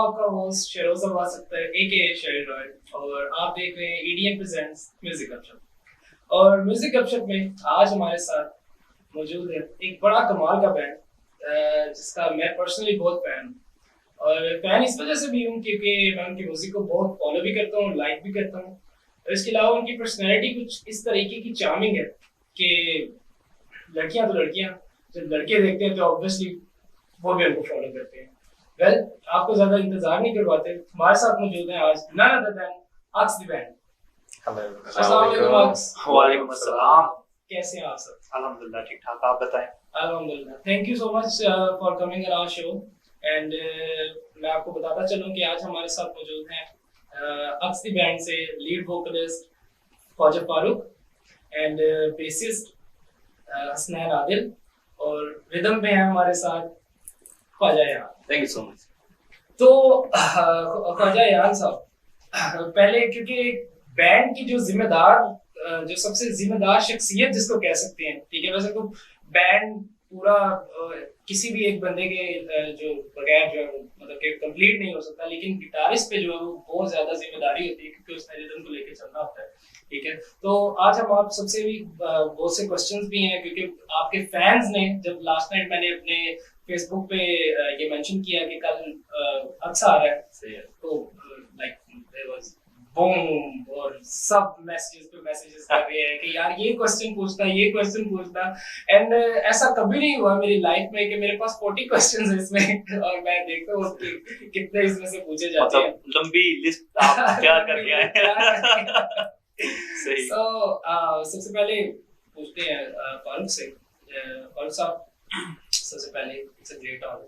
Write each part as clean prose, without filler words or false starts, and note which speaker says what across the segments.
Speaker 1: आपका होस्ट शेरोज अब्बास अख्तर एके शेर रॉय और आप देख रहे हैं ईडीएम प्रेजेंट्स म्यूजिक गपशप। और म्यूजिक गपशप में आज हमारे साथ मौजूद है एक बड़ा कमाल का बैंड जिसका मैं पर्सनली बहुत फैन हूँ। और फैन इस वजह से भी हूँ क्योंकि मैं उनकी म्यूजिक को बहुत फॉलो भी करता हूँ, लाइक भी करता हूँ। और इसके अलावा उनकी पर्सनैलिटी कुछ इस तरीके की चार्मिंग है कि लड़कियां तो लड़कियां, जब लड़के देखते हैं तो ऑब्वियसली वो भी उनको फॉलो करते हैं। वेल, आपको ज्यादा इंतजार नहीं करवाते, हमारे साथ मौजूद हैं आज none other than Aks the band. अस्सलाम वालेकुम अक्स।
Speaker 2: वालेकुम अस्सलाम।
Speaker 1: कैसे हैं आप सब?
Speaker 2: अल्हम्दुलिल्लाह ठीक ठाक, आप बताएं।
Speaker 1: अल्हम्दुलिल्लाह, thank you so much for coming on our show. And मैं आपको बताता चलूं कि आज हमारे साथ मौजूद हैं अक्स द बैंड से lead vocalist Khawaja Farooq and bassist Hasnain Adil, और रिदम पे हैं हमारे साथ Khawaja Yan.
Speaker 2: Thank you so much.
Speaker 1: तो ख्वाजा यान साहब, पहले क्योंकि बैंड की जो जिम्मेदार जो सबसे जिम्मेदार शख्सियत जिसको कह सकते हैं, ठीक है, वैसे तो बैंड पूरा किसी भी एक बंदे के जो बगैर जो है मतलब कि कंप्लीट नहीं हो सकता, लेकिन गिटारिस्ट पे जो है वो बहुत ज्यादा जिम्मेदारी होती है क्योंकि उसने रिदम को लेकर चलना होता है, ठीक है। तो आज हम आप सबसे भी बहुत से क्वेश्चंस भी हैं क्योंकि आपके फैंस ने, जब लास्ट नाइट मैंने अपने फेसबुक पे ये मेंशन किया कि कल अच्छा आ रहा है, तो लाइक देयर वाज बूम और सब मैसेजेस पे मैसेजेस कर रहे हैं कि यार ये क्वेश्चन पूछना, ये क्वेश्चन पूछना। एंड ऐसा कभी नहीं हुआ मेरी लाइफ में कि मेरे पास 40 क्वेश्चंस है इसमें और मैं देखता हूँ कि कितने इसमें से पूछे जाते हैं।
Speaker 2: लंबी लिस्ट आप तैयार कर लिया है। सही।
Speaker 1: सो सबसे पहले पूछते हैं फारूक से। फारूक साहब, सबसे पहले it's a great honour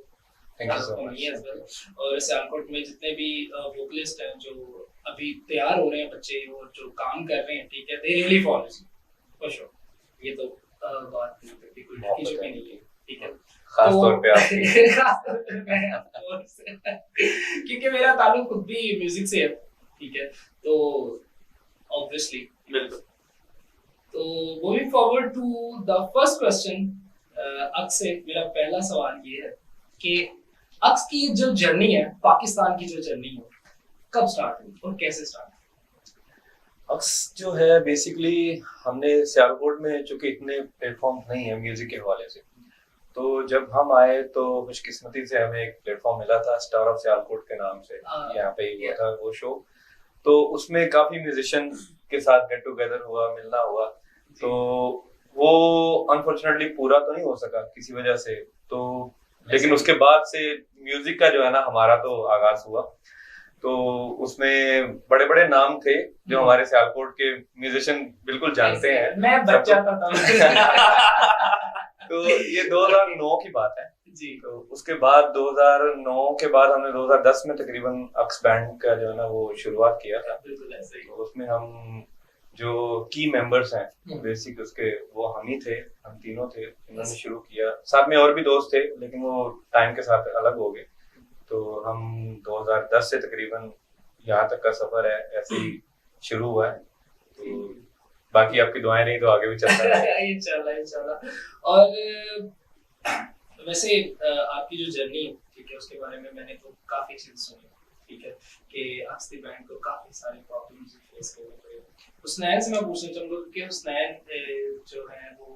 Speaker 3: thank you so much.
Speaker 1: और सियालकोट में जितने भी वोकलिस्ट हैं जो अभी तैयार हो रहे हैं बच्चे और जो काम कर रहे हैं, ठीक है, they really follow for sure. ये तो बात बिल्कुल की चुकी नहीं है, ठीक है,
Speaker 3: खास तौर पे आप
Speaker 1: खास तौर पे मैं आपसे क्योंकि मेरा ताल्लुक खुद भी म्यूजिक से है, ठीक है, तो ऑब्वियसली
Speaker 2: बिल्कुल।
Speaker 1: तो moving forward to the first question, अक्स से मेरा पहला सवाल ये है कि अक्स की जो जर्नी है, पाकिस्तान की जो जर्नी है, कब स्टार्ट हुई और कैसे स्टार्ट हुई?
Speaker 3: अक्स जो है बेसिकली हमने सियालकोट में चूंकि इतने प्लेटफॉर्म नहीं है म्यूजिक के हवाले से, तो जब हम आए तो खुशकिस्मती से हमें एक प्लेटफॉर्म मिला था स्टार ऑफ सियालकोट के नाम से। यहाँ पे हुआ था वो शो, तो उसमें काफी म्यूजिशियन के साथ गेट टुगेदर हुआ, मिलना हुआ। तो वो अनफॉर्चुनेटली पूरा तो नहीं हो सका किसी वजह से, तो लेकिन उसके बाद से म्यूजिक का जो है ना हमारा तो आगाज हुआ। तो उसमें बड़े बड़े नाम थे जो हमारे सियालकोट के म्यूजिशियन बिल्कुल जानते हैं।
Speaker 1: मैं बच्चा था
Speaker 3: तो ये 2009 की बात है
Speaker 1: जी।
Speaker 3: तो उसके बाद 2009 के बाद हमने 2010 में तकरीबन अक्स बैंड का जो है ना वो शुरुआत किया था।
Speaker 1: बिल्कुल ऐसे ही।
Speaker 3: तो उसमें हम जो की मेंबर्स हैं बेसिक उसके वो हम ही थे, हम तीनों थे जिन्होंने शुरू किया। साथ में और भी दोस्त थे लेकिन वो टाइम के साथ अलग हो गए। तो हम 2010 से तकरीबन यहाँ तक का सफर है ऐसे ही शुरू हुआ है। तो बाकी आपकी दुआएं रही तो आगे भी चलता है
Speaker 1: इंशाल्लाह। और वैसे आपकी जो जर्नी, ठीक है, उसके बारे में मैंने तो काफी चीज सुनी, ठीक है, कि अक्स द बैंड को काफी सारी प्रॉब्लम्स फेस करनी पड़ी। हुसनैन से मैं पूछना चाहूंगा कि हुसनैन जो है वो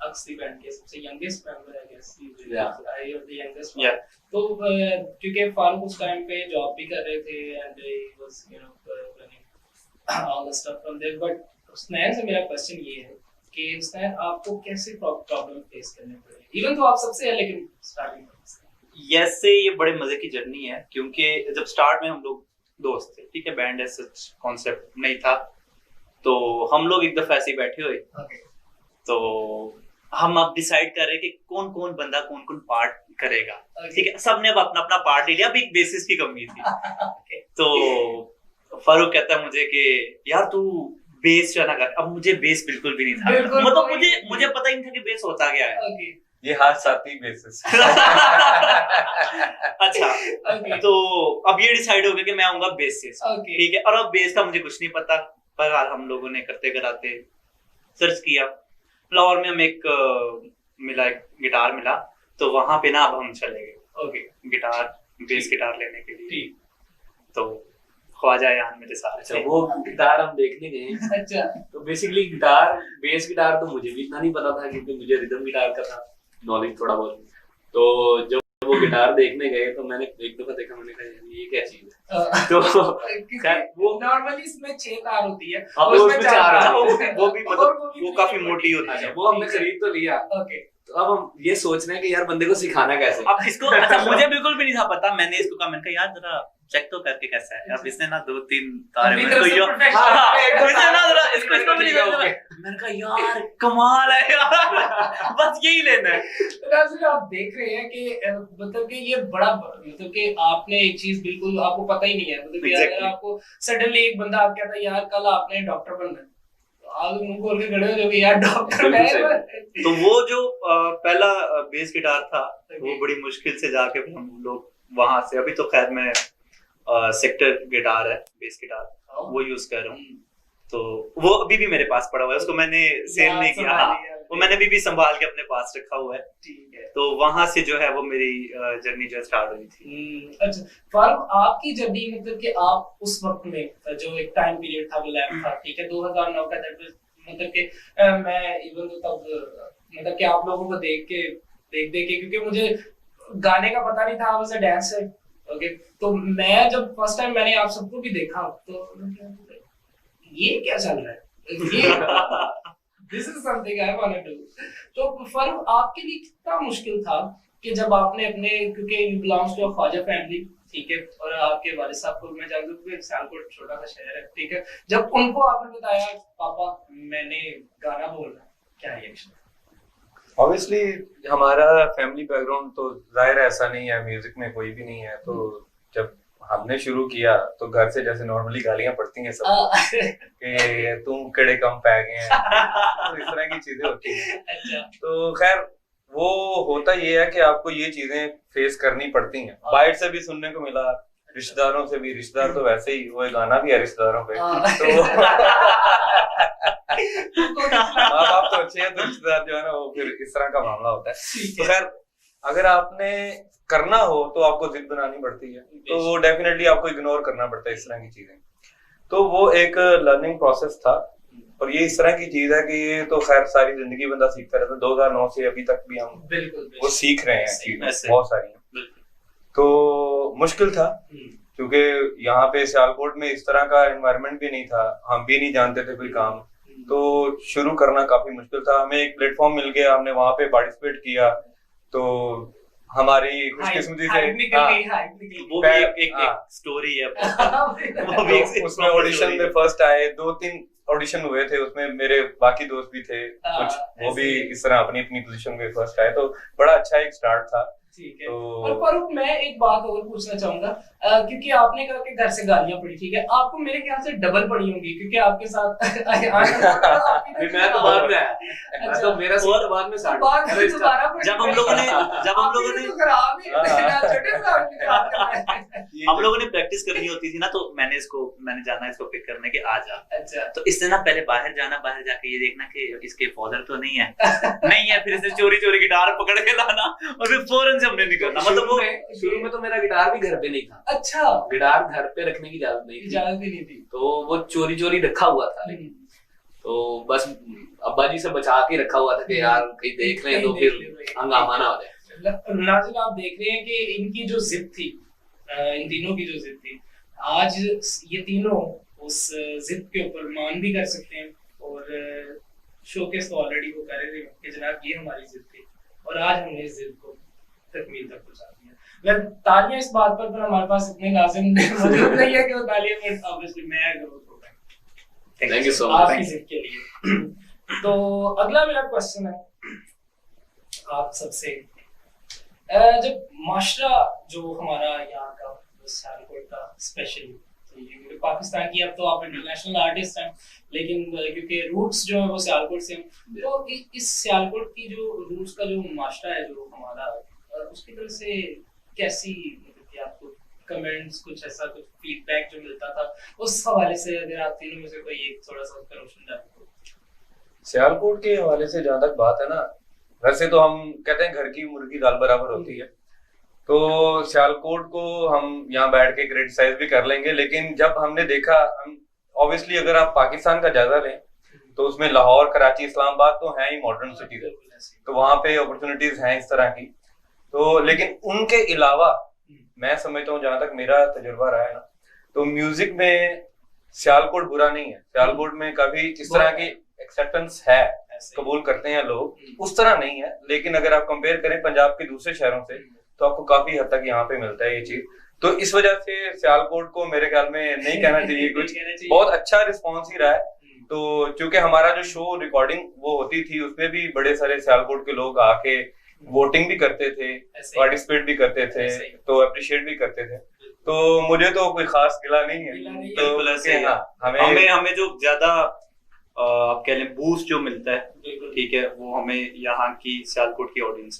Speaker 1: अक्स द बैंड के सबसे यंगेस्ट मेंबर है, guess I am the youngest one. तो क्योंकि फारूक उस टाइम पे जॉब भी कर रहे थे and he was you know running all the stuff from there, but Husnain से मेरा क्वेश्चन ये है कि हुसनैन आपको कैसे प्रॉब्लम फेस करने पड़े, इवन तो आप सबसे है लेकिन स्टार्टिंग में।
Speaker 2: यस से ये बड़े मजे की जर्नी है क्योंकि जब स्टार्ट में हम लोग दोस्त थे, ठीक है, बैंड ऐसा कॉन्सेप्ट नहीं था, तो हम लोग एक दफा ऐसे ही बैठे हुए, तो हम अब डिसाइड कर रहे कि कौन कौन बंदा कौन कौन पार्ट करेगा, ठीक है, सबने अब अपना अपना पार्ट ले लिया। अब एक बेसिस की कमी थी तो फारूक कहता है मुझे कि यार तू बेस जो है ना कर। अब मुझे बेस बिल्कुल भी नहीं था, मतलब मुझे पता ही नहीं था कि बेस होता क्या है।
Speaker 3: ये हाथ साथी बेसिस
Speaker 2: अच्छा तो अब ये डिसाइड हो गया कि मैं आऊंगा बेसिस, ठीक है। और अब बेस का मुझे कुछ नहीं पता, पर हम लोगों ने करते कराते सर्च किया। फ्लावर में हमें एक मिला, एक गिटार मिला, तो वहां पे ना अब हम चले गए गिटार बेस गिटार लेने के लिए। तो ख्वाजा यान मेरे साथ
Speaker 4: अच्छा,
Speaker 2: थे।
Speaker 4: वो गिटार हम देखने गए।
Speaker 1: अच्छा
Speaker 4: तो बेसिकली गिटार, बेस गिटार तो मुझे भी इतना नहीं पता था क्योंकि मुझे रिदम गिटार का था नॉलेज थोड़ा बहुत। तो जब वो गिटार देखने गए तो मैंने एक दफा देखा, मैंने कहा यार ये क्या चीज है। तो खैर वो
Speaker 1: नॉर्मली इसमें 6 तार होती है
Speaker 4: हाँ,
Speaker 1: और उसमें
Speaker 4: उसमें
Speaker 1: 4
Speaker 4: चार
Speaker 1: तार
Speaker 4: होती
Speaker 1: होते हैं।
Speaker 2: वो भी
Speaker 1: और
Speaker 2: मतलब वो काफी
Speaker 1: थोड़ी
Speaker 2: मोटी होती
Speaker 4: अच्छा,
Speaker 2: है।
Speaker 4: वो हमने खरीद तो लिया।
Speaker 1: ओके
Speaker 4: तो अब हम ये सोच रहे हैं कि यार बंदे को सिखाना कैसे।
Speaker 2: अब इसको अच्छा मुझे बिल्कुल भी नहीं था पता, मैंने इसको कहा, मैंने कहा यार जरा चेक तो करके कैसा है। अब इसने ना 2-3 तारे
Speaker 1: अभी
Speaker 2: मेरे
Speaker 1: तरफ
Speaker 2: को
Speaker 1: से
Speaker 2: यो
Speaker 1: professional
Speaker 2: हाँ,
Speaker 1: है, एकदम
Speaker 2: इसने ना जरा
Speaker 1: इसको
Speaker 2: इसको भी नहीं
Speaker 1: ठीक है,
Speaker 2: समझा। मैंने कहा यार कमाल है यार, बस यही लेना है।
Speaker 1: दरअसल आप देख रहे हैं कि मतलब कि ये बड़ा मतलब कि आपने एक चीज बिल्कुल आपको पता ही नहीं है, मतलब कि अगर
Speaker 2: Exactly.
Speaker 1: आपको सडनली एक बंदा आप कहता है यार कल आपने डॉक्टर बनना है, तो आप मुंह खोल के खड़े हो जाओगे यार डॉक्टर
Speaker 4: बिल्कुल
Speaker 1: मैं
Speaker 2: तो वो जो पहला बेस गिटार था वो बड़ी मुश्किल से जाके फिर हम लोग वहां से, अभी तो खैर मैं सेक्टर गिटार है बेस गिटार वो यूज कर रहा हूँ। तो वो अभी भी मेरे पास पड़ा हुआ है, उसको मैंने सेल नहीं किया। हाँ, वो मैंने अभी भी संभाल के अपने पास रखा हुआ है।
Speaker 1: ठीक है।
Speaker 2: तो वहां से जो है वो मेरी जर्नी जो स्टार्ट हुई थी।
Speaker 1: अच्छा फारूक, आपकी जर्नी मतलब कि आप उस वक्त में जो एक टाइम पीरियड था वो लैब था, ठीक है 2009 का, मतलब कि मैं इवन तो तब मतलब कि आप लोगों को देख के क्योंकि मुझे गाने का पता नहीं था, मुझे डांस है ओके। तो मैं जब फर्स्ट टाइम मैंने आप सबको भी देखा तो ये क्या चल रहा है, ये this is something I want to do. तो फारूक आपके लिए कितना मुश्किल था कि जब आपने अपने, क्योंकि you belongs to a Khawaja family, ठीक है, और आपके वालिद साहब को मैं जानता हूँ कि सियालकोट छोटा सा शहर है, ठीक है, जब उनको आपने बताया पापा मैंने गाना बोलना है, क्या रिएक्शन?
Speaker 3: ऑब्वियसली हमारा फैमिली बैकग्राउंड तो जाहिर है ऐसा नहीं है, म्यूजिक में कोई भी नहीं है। तो जब हमने शुरू किया तो घर से जैसे नॉर्मली गालियां पड़ती हैं सब कि तुम केड़े कम पै गए हैं, तो इस तरह की चीजें होती हैं।
Speaker 1: अच्छा
Speaker 3: तो खैर वो होता ये है कि आपको ये चीजें फेस करनी पड़ती हैं। बाहर से भी सुनने को मिला, रिश्तेदारों से भी, रिश्तेदार तो वैसे ही, वो गाना भी है रिश्तेदारों पे, तो माँ बाप तो अच्छे हैं, तो रिश्तेदार जो है ना वो फिर इस तरह का मामला होता है। तो खैर अगर आपने करना हो तो आपको जिद बनानी पड़ती है, तो वो डेफिनेटली आपको इग्नोर करना पड़ता है इस तरह की चीजें। तो वो एक लर्निंग प्रोसेस था, और ये इस तरह की चीज है कि ये तो खैर सारी जिंदगी बंदा सीखता रहता है। 2009 से अभी तक भी हम वो सीख रहे हैं चीजें, बहुत सारी हैं। तो मुश्किल था क्योंकि यहाँ पे सियालकोट में इस तरह का एनवायरनमेंट भी नहीं था, हम भी नहीं जानते थे कोई काम, तो शुरू करना काफी मुश्किल था। हमें एक प्लेटफॉर्म मिल गया, हमने वहां पे पार्टिसिपेट किया, तो हमारी खुशकिस्मती से
Speaker 2: वो भी एक स्टोरी है। वो भी
Speaker 3: तो उसमें ऑडिशन में फर्स्ट आए, 2-3 ऑडिशन हुए थे, उसमें मेरे बाकी दोस्त भी थे कुछ, वो भी इस तरह अपनी अपनी पोजीशन में फर्स्ट आए, तो बड़ा अच्छा एक स्टार्ट था।
Speaker 1: ठीक है। और फारूक मैं एक बात और पूछना चाहूंगा, क्योंकि आपने कहा कि घर से गालियां पड़ी, ठीक है, आपको मेरे ख्याल से डबल पड़ी होंगी क्योंकि आपके साथ
Speaker 4: मैं तो बाद में आया, मैं तो मेरा सीन बाद में स्टार्ट हुआ।
Speaker 2: जब हम लोगों ने हम लोगों ने प्रैक्टिस करनी होती थी ना, तो मैंने जाना इसको पिक करने के आ जा।
Speaker 1: अच्छा।
Speaker 2: तो इसने ना पहले बाहर जाके ये देखना कि इसके फादर तो नहीं है, फिर इसने चोरी गिटार पकड़ के लाना और फिर फौरन से हमने निकलना। मतलब वो
Speaker 4: शुरू में तो मेरा गिटार भी घर पे नहीं था।
Speaker 1: अच्छा,
Speaker 4: गिटार घर पे रखने की इजाजत नहीं थी, तो वो चोरी रखा हुआ था। लेकिन तो बस अब्बा जी से बचा के रखा हुआ था कि यार कहीं देख लें तो फिर हंगामा ना हो जाए।
Speaker 1: नाज़िर आप देख रहे हैं कि इनकी जो जिद थी, इन तीनों की जो जिद थी, आज ये तीनों उस जिद के ऊपर मान भी कर सकते हैं, और शोकेस तो ऑलरेडी वो कर रहे हैं कि जनाब ये हमारी जिद थी और आज हमने इस जिद को तकमील तक पहुंचा दिया। तालियां इस बात पर हमारे पास इतने लाजिम मौजूद नहीं है कि वो तालियां, बट ऑब्वियसली मैं अगर
Speaker 4: थैंक यू सो मच
Speaker 1: आपकी जिद के लिए। तो अगला मेरा क्वेश्चन है आप सबसे, जब माशरा जो हमारा यहाँ का सियालकोट का स्पेशली, तो पाकिस्तान की, अब तो आप इंटरनेशनल आर्टिस्ट हैं, लेकिन क्योंकि रूट्स जो है वो सियालकोट से हैं, तो इस सियालकोट की जो रूट्स का जो माशरा है जो हमारा, उसकी तरफ से कैसी मतलब कि आपको कमेंट्स, कुछ ऐसा कुछ फीडबैक जो मिलता था, उस हवाले से अगर आप तीनों में से कोई एक थोड़ा सा उसका रोशन डालें।
Speaker 3: सियालकोट के हवाले से जहाँ तक बात है ना, वैसे तो हम कहते हैं घर की मुर्गी दाल बराबर होती है, तो सियालकोट को हम यहाँ बैठ के क्रिटिसाइज भी कर लेंगे, लेकिन जब हमने देखा, ऑब्वियसली अगर आप पाकिस्तान का जायजा लें तो उसमें लाहौर, कराची, इस्लामाबाद तो हैं ही मॉडर्न सिटीज, तो वहां पे अपॉर्चुनिटीज हैं इस तरह की। तो लेकिन उनके अलावा मैं समझता हूँ, जहां तक मेरा तजुर्बा रहा है ना, तो म्यूजिक में सियालकोट बुरा नहीं है। सियालकोट में कभी इस तरह की एक्सेप्टेंस है, कबूल करते हैं लोग, उस तरह नहीं है। लेकिन अगर आप कंपेयर करें पंजाब के दूसरे शहरों से तो आपको काफी हद तक यहाँ पे मिलता है ये चीज। तो इस वजह से सियालकोट को मेरे ख्याल में नहीं कहना चाहिए कुछ, बहुत अच्छा रिस्पॉन्स ही रहा है। तो चूंकि हमारा जो शो रिकॉर्डिंग वो होती थी, उसमें भी बड़े सारे सियालकोट के लोग आके वोटिंग भी करते थे, पार्टिसिपेट भी करते थे, तो अप्रिशिएट भी करते थे। तो मुझे तो कोई खास गिला नहीं है। तो
Speaker 2: हमें जो ज्यादा आप कह लें बूस्ट जो मिलता है, ठीक है, वो हमें यहाँ की सियालकोट की ऑडियंस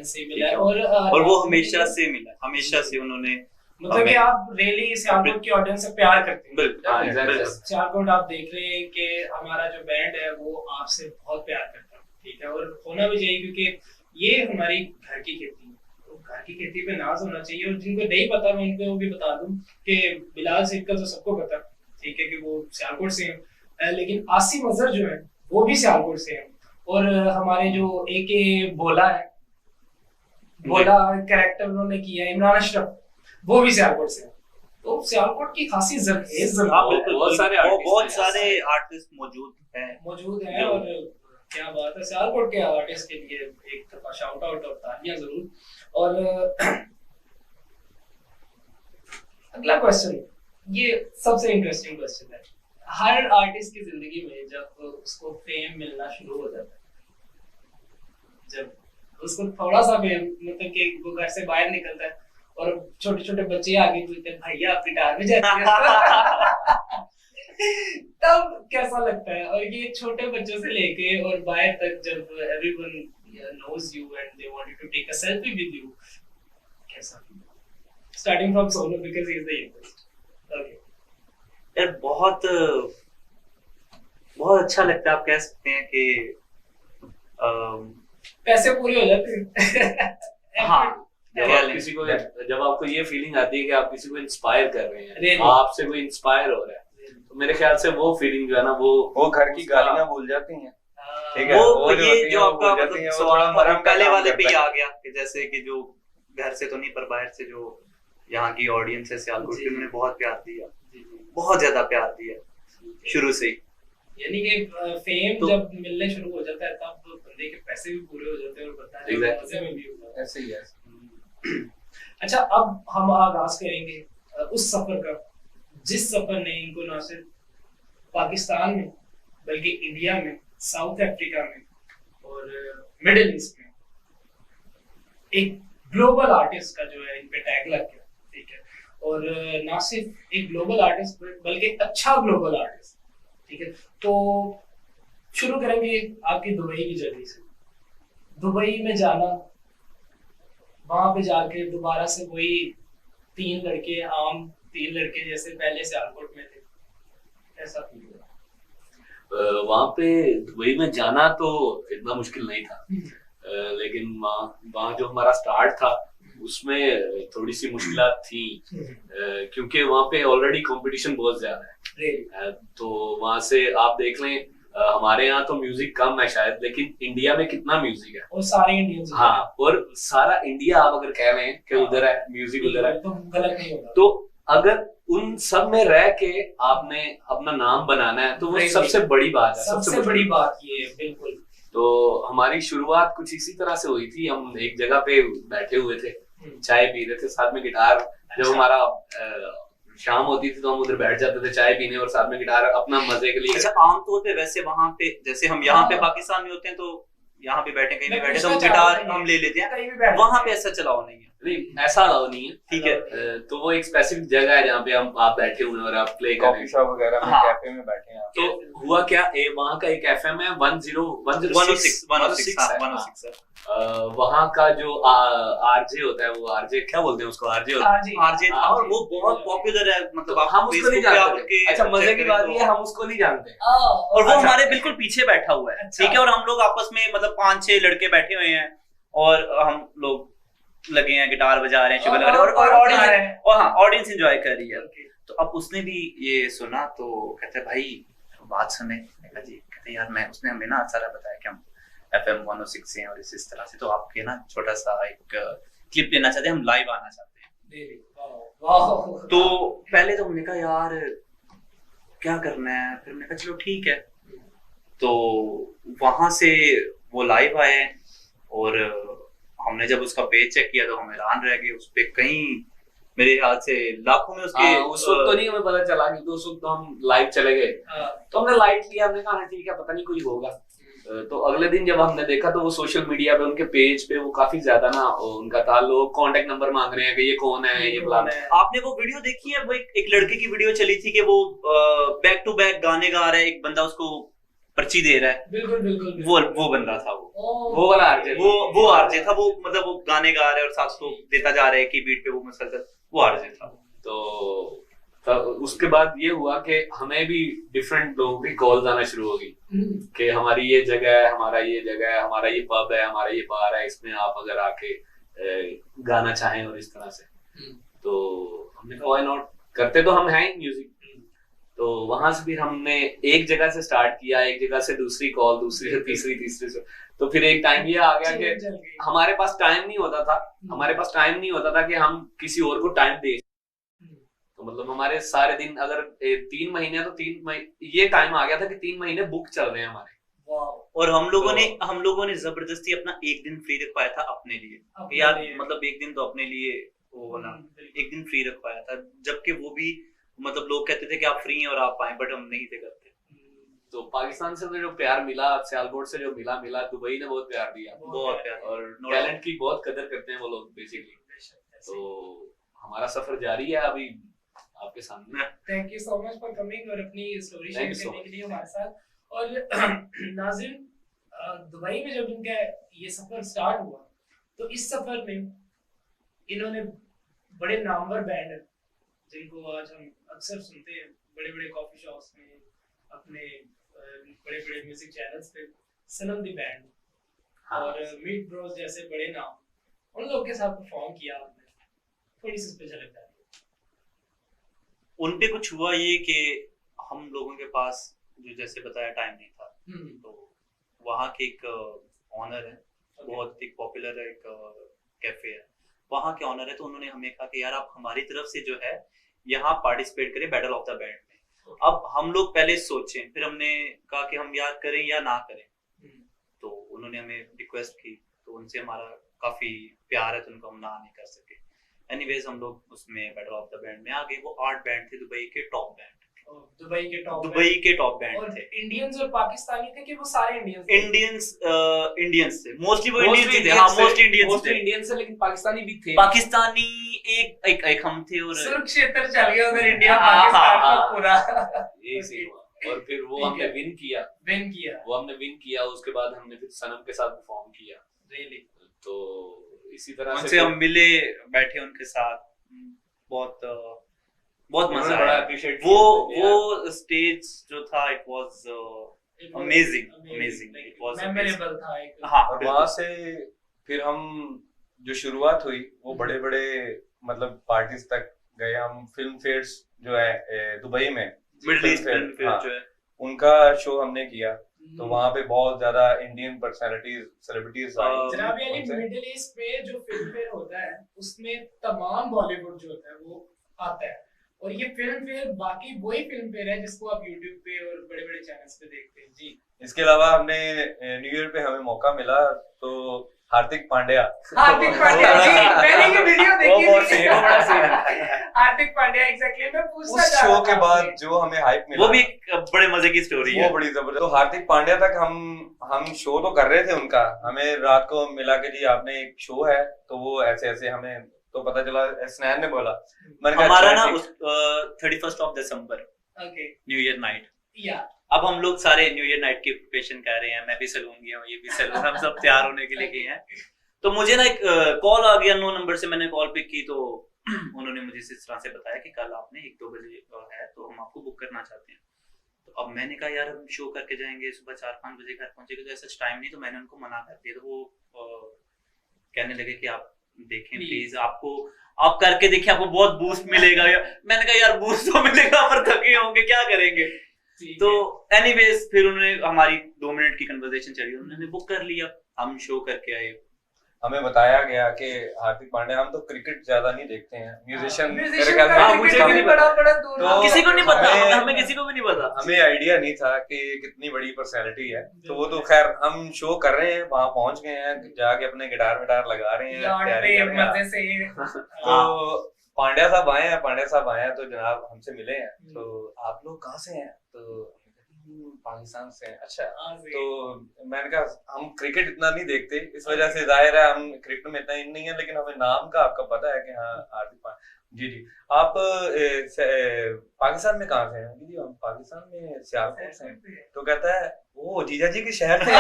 Speaker 2: से मिला है, और वो हमेशा से मिला, हमेशा से उन्होंने,
Speaker 1: मतलब कि आप रियली सियालकोट की ऑडियंस से प्यार करते हैं।
Speaker 2: बिल्कुल
Speaker 1: सियालकोट आप देख रहे हैं कि हमारा जो बैंड है वो आपसे बहुत प्यार करता है, ठीक है, और होना भी चाहिए, क्योंकि ये हमारी घर की खेती है, तो घर की खेती पे नाज होना चाहिए। और जिनको नहीं पता मैं उनको भी बता दूं कि बिलाल सेठ का तो सबको पता, ठीक है, कि वो सियालकोट से हैं, लेकिन आसिम अजहर जो है वो भी सियालकोट से हैं। और हमारे जो एके भोला है, भोला कैरेक्टर उन्होंने किया है, इमरान अशरफ, वो भी सियालकोट से हैं। तो सियालकोट की खासी
Speaker 2: बहुत सारे आर्टिस्ट मौजूद हैं
Speaker 1: और क्या बात है, सियालकोट के आर्टिस्ट के लिए एक दफा शाउट आउट और तालियां जरूर। और अगला क्वेश्चन, ये सबसे इंटरेस्टिंग क्वेश्चन है। हर आर्टिस्ट की जिंदगी में जब उसको फेम मिलना शुरू हो जाता है, जब उसको थोड़ा सा फेम, मतलब कि वो घर से बाहर निकलता है और छोटे छोटे बच्चे आगे पूछते हैं भैया आप गिटार में जाते हैं तब कैसा लगता है? और ये छोटे बच्चों से लेके और बाहर तक, जब everyone knows you and they want you to take a selfie with you, कैसा feel? Starting from Sonu because he is the youngest. Okay
Speaker 2: यार, बहुत अच्छा लगता है। आप कह सकते हैं कि
Speaker 1: पैसे पूरे हो जाते हैं।
Speaker 2: हाँ,
Speaker 4: जब आपको ये फीलिंग आती है कि आप किसी को इंस्पायर कर रहे हैं, आपसे कोई इंस्पायर हो रहा है, तो मेरे ख्याल से वो फीलिंग जो है ना, वो
Speaker 3: घर की गालियां भूल जाती हैं,
Speaker 2: ठीक है, वो ये जो आपका मतलब सवाल पहले वाले पे ही आ गया कि जैसे कि जो घर से तो नहीं पर बाहर से जो यहाँ की ऑडियंस है सियालकोट की, उन्होंने बहुत प्यार दिया, बहुत ज्यादा प्यार दिया शुरू से ही।
Speaker 1: यानी कि फेम जब मिलने शुरू हो जाता है तब बंदे के पैसे भी पूरे हो जाते हैं और बंदा मजे में भी हो जाता है। ऐसे ही है। अच्छा, अब हम आगाज करेंगे उस सफर का जिस सफर ने इनको ना सिर्फ पाकिस्तान में बल्कि इंडिया में, साउथ अफ्रीका में और मिडिल ईस्ट में एक ग्लोबल आर्टिस्ट का जो है इन पे टैग लग गया, ठीक है, और ना सिर्फ एक ग्लोबल आर्टिस्ट बल्कि अच्छा ग्लोबल आर्टिस्ट, ठीक है। तो शुरू करेंगे आपकी दुबई की जर्नी से। दुबई में जाना, वहां पे जाके दोबारा से वही तीन लड़के जैसे पहले सियालकोट में थे, ऐसा फील हुआ?
Speaker 4: वहां पे दुबई में जाना तो इतना मुश्किल नहीं था, लेकिन वहाँ जो हमारा स्टार्ट था उसमें थोड़ी सी मुश्किलात थी, क्योंकि वहाँ पे ऑलरेडी कंपटीशन बहुत ज्यादा है। तो वहाँ से आप देख लें, हमारे यहाँ तो म्यूजिक कम है शायद, लेकिन इंडिया में कितना म्यूजिक है,
Speaker 1: और सारे इंडियंस,
Speaker 4: हाँ, और सारा इंडिया आप अगर कह रहे हैं कि उधर है म्यूजिक, उधर है,
Speaker 1: तो गलत नहीं होगा।
Speaker 4: तो अगर उन सब में रह के आपने अपना नाम बनाना है तो वो सबसे बड़ी बात है,
Speaker 1: सबसे बड़ी बात ये है, बिल्कुल।
Speaker 4: तो हमारी शुरुआत कुछ इसी तरह से हुई थी। हम एक जगह पे बैठे हुए थे, चाय पी रहे थे, साथ में गिटार, जब हमारा शाम होती थी तो हम उधर बैठ जाते थे चाय पीने और साथ में गिटार अपना मजे के लिए।
Speaker 2: अच्छा, आमतौर पे वैसे वहाँ पे जैसे हम यहाँ पे पाकिस्तान में होते हैं तो यहाँ पे बैठे कहीं भी बैठे तो गिटार हम ले लेते हैं, वहाँ पे ऐसा चलाओ नहीं है,
Speaker 4: नहीं ऐसा अलाउ नहीं है, ठीक है। तो वो एक स्पेसिफिक जगह है जहाँ पे आप बैठे हुए हैं और आप प्ले कर रहे हैं,
Speaker 3: कॉफी शॉप वगैरह में, कैफे में बैठे हैं।
Speaker 4: तो हुआ क्या, वहाँ का एक एफएम है 106 वहाँ का जो आरजे होता है, वो आरजे क्या बोलते हैं उसको, आरजे
Speaker 2: आरजे था और वो बहुत पॉपुलर है, मतलब
Speaker 4: हम उसको नहीं जानते। अच्छा, मजे की बात ये है हम उसको नहीं जानते,
Speaker 2: और वो हमारे बिल्कुल पीछे बैठा हुआ है, ठीक है, और हम लोग आपस में मतलब 5-6 लड़के बैठे हुए हैं और हम लोग लगे हैं, गिटार बजा रहे हैं, शुगर लगा रहे हैं और हाँ ऑडियंस एंजॉय कर रही है। तो अब उसने भी ये सुना तो कहते भाई बात सुने। मैंने कहा जी। कहते यार मैं उसने हमें ना सारा बताया कि हम FM 106 से हैं और इस तरह से, तो आपके ना छोटा सा एक क्लिप लेना चाहते हैं, हम लाइव आना चाहते हैं। तो पहले तो हमने कहा यार क्या करना है, फिर हमने कहा चलो ठीक है। तो वहां से वो लाइव आए और हमने जब उसका पेज चेक किया तो हम हैरान रह गए। उस पे कहीं मेरे ख्याल से लाखों में उसके
Speaker 4: उस वक्त तो नहीं हमें पता चला कि तो उस वक्त तो हम लाइव चले गए। तो हमने लाइट लिया, हमने कहा ठीक है पता नहीं कोई होगा। तो अगले दिन जब हमने देखा तो वो सोशल मीडिया पे उनके पेज पे वो काफी ज्यादा ना उनका था, लोग कांटेक्ट नंबर मांग रहे हैं कि ये कौन है, ये फलाना है।
Speaker 2: आपने वो वीडियो देखी है? वो एक लड़के की वीडियो चली थी कि वो बैक टू बैक गाने गा रहा है, एक बंदा उसको पर्ची दे रहा है।
Speaker 1: बिल्कुल
Speaker 2: वो बंदा था
Speaker 4: वो वाला आरजे,
Speaker 2: वो आरजे था। वो मतलब वो गाने गा रहा है और साथ को देता जा रहा है कि बीट पे वो मुसलसल, वो आरजे था।
Speaker 4: तो उसके बाद ये हुआ कि हमें भी डिफरेंट लोगों की कॉल्स आना शुरू हो गई कि हमारी ये जगह है, हमारा ये जगह है, हमारा ये पब है, हमारा ये बार है, इसमें आप अगर आके गाना चाहें और इस तरह से। तो हमने कहा व्हाई नॉट, करते तो हम हैं ही म्यूजिक। तो वहां से फिर हमने एक जगह से स्टार्ट किया, एक जगह से दूसरी कॉल, दूसरी से तीसरी से। तो फिर एक टाइम ये आ गया कि हमारे पास टाइम नहीं होता था कि हम किसी और को टाइम दे। तो मतलब हमारे सारे दिन अगर 3 महीने तो 3 महीने ये टाइम आ गया था कि 3 महीने बुक चल रहे हैं हमारे।
Speaker 2: और हम लोगों ने जबरदस्ती अपना एक दिन फ्री रखवाया था अपने लिए। यार मतलब एक दिन तो अपने लिए वो ना एक दिन फ्री रखवाया था, जबकि वो भी मतलब लोग कहते थे कि आप फ्री हैं और आप आए, बट हम नहीं थे करते।
Speaker 4: तो पाकिस्तान से तो जो प्यार मिला, सियालकोट से जो मिला, दुबई ने बहुत प्यार दिया,
Speaker 2: बहुत प्यार,
Speaker 4: और टैलेंट की बहुत कदर करते हैं वो लोग बेसिकली। तो हमारा सफर जारी है अभी आपके सामने।
Speaker 1: Thank you so much for coming और अपनी स्टोरी शेयर करने के लिए हमारे साथ। और नाज़िम, दुबई में जब इनका ये सफर स्टार्ट हुआ तो इस सफर में इन्होंने बड़े नामवर बैंड जिनको आज हम अक्सर सुनते हैं बड़े बड़े कॉफी शॉप्स में, अपने बड़े बड़े म्यूजिक चैनल्स पे, सनम दी बैंड और मीट ब्रोस जैसे बड़े नाम, उन लोगों के साथ परफॉर्म किया आपने। थोड़ी सी स्पेशल है
Speaker 2: उन पे कुछ हुआ ये कि हम लोगों के पास जो जैसे बताया टाइम नहीं था। तो वहाँ के एक ऑनर है, बहुत एक पॉपुलर एक कैफे है, वहाँ के ऑनर है। तो उन्होंने हमें कहा कि यार आप हमारी तरफ से जो है यहाँ पार्टिसिपेट करें बैटल ऑफ द बैंड में। अब हम लोग पहले सोचें, फिर हमने कहा कि हम यार करें या ना करें। तो उन्होंने हमें रिक्वेस्ट की, तो उनसे हमारा काफी प्यार है तो उनको हम ना नहीं कर सके। एनीवेज हम लोग उसमें बैटल ऑफ द बैंड में आ गए। वो 8 बैंड थे दुबई के टॉप बैंड, दुबई के टॉप बैंड थे।
Speaker 1: इंडियंस और पाकिस्तानी थे कि वो सारे इंडियंस
Speaker 2: थे मोस्टली, वो इंडियंस थे। हां मोस्टली
Speaker 4: इंडियंस थे, लेकिन पाकिस्तानी भी थे।
Speaker 2: पाकिस्तानी एक हम थे और
Speaker 1: सुरक्षेत्र चल गया उधर इंडिया पाकिस्तान का पूरा
Speaker 4: यही सही हुआ। और फिर वो हमने विन किया। उसके बाद हमने फिर सनम के साथ परफॉर्म किया।
Speaker 1: रियली?
Speaker 4: तो इसी तरह
Speaker 2: से हम मिले, बैठे उनके साथ, बहुत मजा आया। वो स्टेज जो था it was amazing, it was
Speaker 1: memorable था एक।
Speaker 2: हाँ,
Speaker 3: और वहां से फिर हम जो शुरुआत हुई वो बड़े बड़े मतलब पार्टीज तक गए हम। फिल्म फेयर्स जो है दुबई में,
Speaker 2: मिडिल ईस्ट फिल्म फेयर जो है,
Speaker 3: उनका शो हमने किया। तो वहाँ पे बहुत ज्यादा इंडियन पर्सनालिटीज, सेलिब्रिटीज
Speaker 1: जनाब, यानी मिडिल ईस्ट में जो फिल्म फेयर होता है उसमें तमाम बॉलीवुड जो होता है वो आता है। और ये फिल्म फेयर बाकी वही फिल्म फेयर है जिसको आप YouTube पे और बड़े बड़े चैनल्स पे देखते हैं जी।
Speaker 3: इसके अलावा हमने न्यू ईयर पे हमें मौका मिला तो हार्दिक पांड्या
Speaker 1: जी, मैंने ये वीडियो देखी थी। हार्दिक पांड्या एग्जैक्टली मैं पूछना
Speaker 3: उस शो के बाद जो हमें हाइप मिला,
Speaker 2: वो भी एक बड़े मजे की स्टोरी है,
Speaker 3: वो बड़ी जबरदस्त। तो हार्दिक पांड्या तक हम शो तो कर रहे थे उनका, हमें रात को मिला के जी आपने एक शो है, तो वो ऐसे ऐसे हमें तो पता चला, स्नैन ने बोला
Speaker 2: हमारा ना 31 of December new year night. अब हम लोग सारे न्यू ईयर नाइट की प्रिपरेशन कर रहे हैं, मैं भी सैलून गया हूँ, ये भी सैलून, हम सब तैयार होने के लिए गए हैं। तो मुझे ना एक कॉल आ गया नो नंबर से, मैंने कॉल पिक की तो उन्होंने मुझे इस तरह से बताया कि कल आपने 1-2 बजे है तो हम आपको बुक करना चाहते हैं। तो अब मैंने कहा यार हम शो करके जाएंगे, सुबह 4-5 बजे घर पहुंचेंगे, तो ऐसा टाइम नहीं। तो मैंने उनको मना कर दिया। तो वो कहने लगे कि आप देखें प्लीज, आपको आप करके देखिए, आपको बहुत बूस्ट मिलेगा। मैंने कहा यार बूस्ट तो मिलेगा पर थके होंगे, क्या करेंगे। तो एनीवेज फिर उन्होंने, हमारी 2 मिनट की कन्वर्सेशन चली, उन्होंने बुक कर लिया, हम शो करके आए।
Speaker 3: हमें बताया गया कि हार्दिक पांड्या, हम तो क्रिकेट ज्यादा नहीं देखते हैं, म्यूजिशियन
Speaker 1: मुझे
Speaker 3: मुझे
Speaker 1: बड़ा दूर,
Speaker 3: तो
Speaker 2: किसी को नहीं पता, हमें किसी को भी नहीं पता,
Speaker 3: हमें आइडिया नहीं था कि कितनी बड़ी पर्सनैलिटी है। तो वो तो खैर हम शो कर रहे हैं, वहां पहुंच गए हैं, जाके अपने गिटार विटार लगा रहे हैं, तैयारी कर रहे हैं। तो पांड्या साहब आए हैं, तो जनाब हमसे मिले हैं, तो आप लोग कहाँ से हैं? तो पाकिस्तान से हैं। अच्छा, तो मैंने कहा हम क्रिकेट इतना नहीं देखते, इस वजह से जाहिर है हम क्रिकेट में इतना ही नहीं है, लेकिन हमें नाम का आपका पता है कि हाँ हार्दिक पांड्या। जी आप पाकिस्तान में कहाँ से हैं? जी हम पाकिस्तान में सियालकोट से हैं। तो कहता है ओ जीजा जी के शहर से